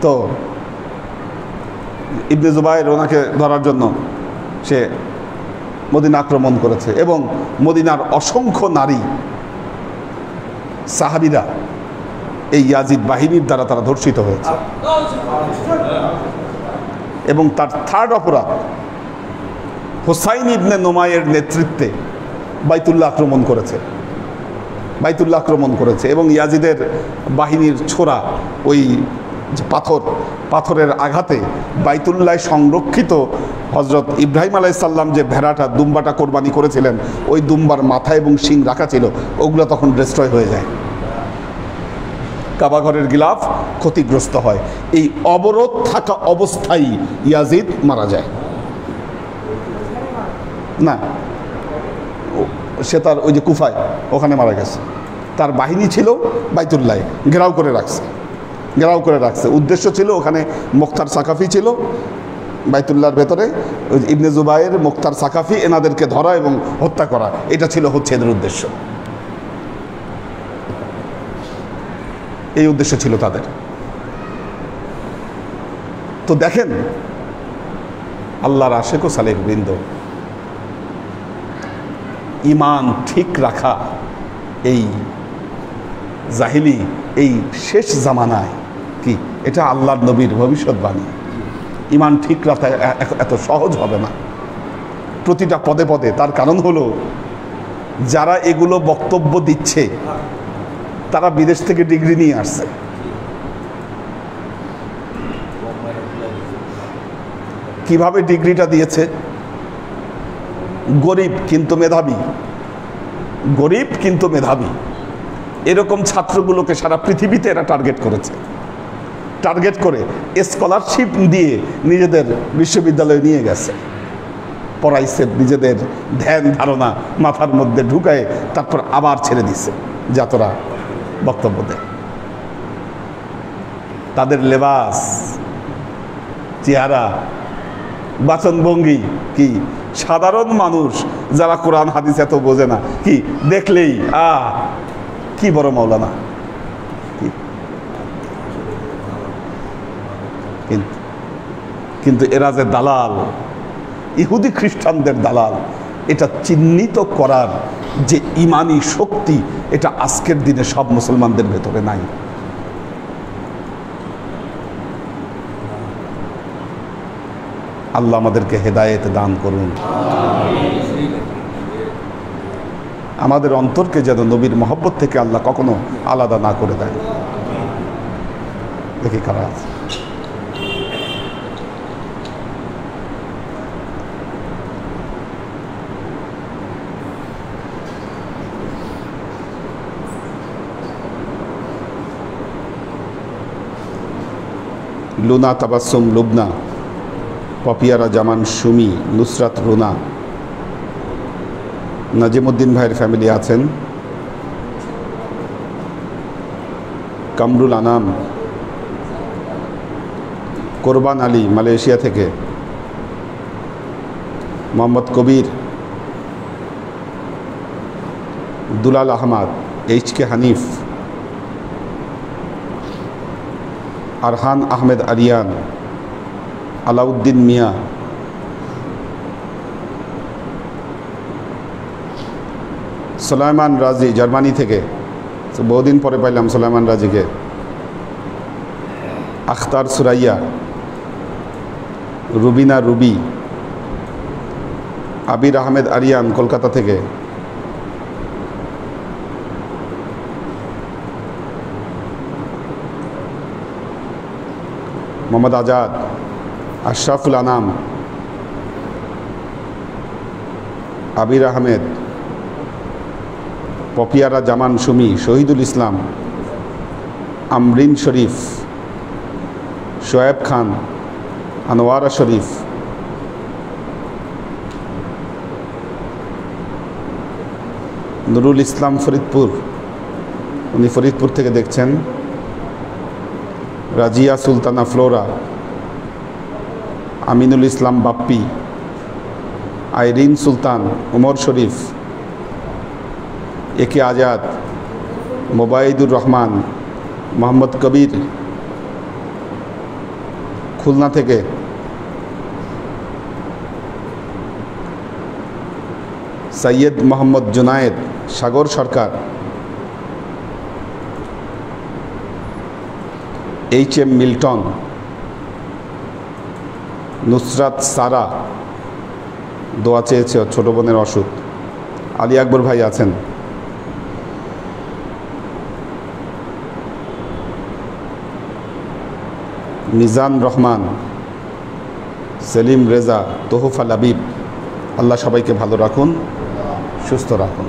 তো ইবনে জুবাইর ওনাকে ধরার জন্য সে মদিনা আক্রমণ করেছে, এবং মদিনার অসংখ্য নারী সাহাবীরা এই ইয়াজিদ বাহিনীর দ্বারা তারা ধর্ষিত হয়েছে। এবং তার থার্ড অপরাধ, হুসাইন ইবনে নোমাইয়ের নেতৃত্বে বাইতুল্লাহ আক্রমণ করেছে, বাইতুল্লাহ আক্রমণ করেছে। এবং ইয়াজিদের বাহিনীর ছোড়া ওই যে পাথরের আঘাতে বাইতুল্লাহ সংরক্ষিত হজরত ইব্রাহিম আলাইহিস সালাম যে ভেড়াটা দুম্বাটা কোরবানি করেছিলেন, ওই দুম্বার মাথা এবং শিং রাখা ছিল, ওগুলো তখন ডিস্ট্রয় হয়ে যায়। কাবাঘরের গিলাফ ক্ষতিগ্রস্ত হয়। এই অবরোধ থাকা অবস্থায় ইয়াজিদ মারা যায় না, সে তার ওই যে কুফায় ওখানে মারা গেছে। তার বাহিনী ছিল বাইতুল্লাহ ঘেরাও করে রাখছে। উদ্দেশ্য ছিল ওখানে মুখতার সাকাফি ছিল বাইতুল্লাহর ভেতরে, ইবনে জুবাইর, মুখতার সাকাফি, এনাদেরকে ধরা এবং হত্যা করা, এটা ছিল হচ্ছে এদের উদ্দেশ্য। এই উদ্দেশ্য ছিল তাদের। তো দেখেন আল্লাহর আশিক ও সালেক বৃন্দ, ঈমান ঠিক রাখা এই জাহিলি, এই শেষ জামানায় কি এটা আল্লাহর নবীর ভবিষ্যৎবাণী। ঈমান ঠিক রাখা এত সহজ হবে না প্রতিটা পদে পদে। তার কারণ হলো যারা এগুলো বক্তব্য দিচ্ছে তারা বিদেশ থেকে ডিগ্রি নিয়ে আসছে। কিভাবে ডিগ্রিটা দিয়েছে? গরিব কিন্তু মেধাবী, এরকম ছাত্রগুলোকে সারা পৃথিবীতে এরা টার্গেট করে স্কলারশিপ দিয়ে নিজেদের বিশ্ববিদ্যালয়ে নিয়ে গেছে, পড়াইছে, নিজেদের ধ্যান ধারণা মাথার মধ্যে ঢুকায় তারপর আবার ছেড়ে দিছে যাতরা বক্তব্য দেয়। তাদের লেবাস, চেহারা, বাচনভঙ্গি কি সাধারণ মানুষ যারা কোরআন হাদিস এত বোঝে না, কি দেখলেই কি বড় মাওলানা। কিন্তু এরা যে দালাল, ইহুদি খ্রিস্টানদের দালাল, এটা চিহ্নিত করার যে ইমানি শক্তি, এটা আজকের দিনে সব মুসলমানদের ভেতরে নাই। আল্লাহ আমাদেরকে হেদায়েত দান করুন। আমাদের অন্তরকে যেন নবীর মহব্বত থেকে আল্লাহ কখনো আলাদা না করে দেয়। দেখি কারা আছে। লুনা তাবাসসুম লুবনা, পপিয়ারা জামান সুমি, নুসরাত রুনা, নাজিমুদ্দিন ভাইয়ের ফ্যামিলি আছেন, কামরুল আনাম, কোরবান আলী মালয়েশিয়া থেকে, মোহাম্মদ কবির, দুলাল আহমদ, এইচ.কে হানিফ, আরহান আহমেদ আরিয়ান, আলাউদ্দিন মিয়া, সুলাইমান রাজি জার্মানি থেকে, বহুদিন পরে পাইলাম সুলাইমান রাজিকে, আখতার সুরাইয়া, রুবিনা রুবি, আবির আহমেদ আরিয়ান কলকাতা থেকে, মোহাম্মদ আজাদ, আশরাফুল আনাম, আবির আহমেদ, পপিয়ারা জামান সুমি, শহীদুল ইসলাম, আমরিন শরীফ, শোয়েব খান, আনোয়ারা শরীফ, নুরুল ইসলাম ফরিদপুর, উনি ফরিদপুর থেকে দেখছেন, রাজিয়া সুলতানা ফ্লোরা, আমিনুল ইসলাম বাপ্পি, আইরিন সুলতান, উমর শরীফ, একে আজাদ, মোবাইদুর রহমান, মোহাম্মদ কবির খুলনা থেকে, সৈয়দ মোহাম্মদ জুনায়েদ, সাগর সরকার, এইচ.এম. মিল্টন, নুসরাত সারা দোয়া চেয়েছে ছোট বোনের অসুখ, আলী আকবর ভাই আছেন, মিজান রহমান, সেলিম রেজা, তোহফা লাবিব। আল্লাহ সবাইকে ভালো রাখুন, সুস্থ রাখুন।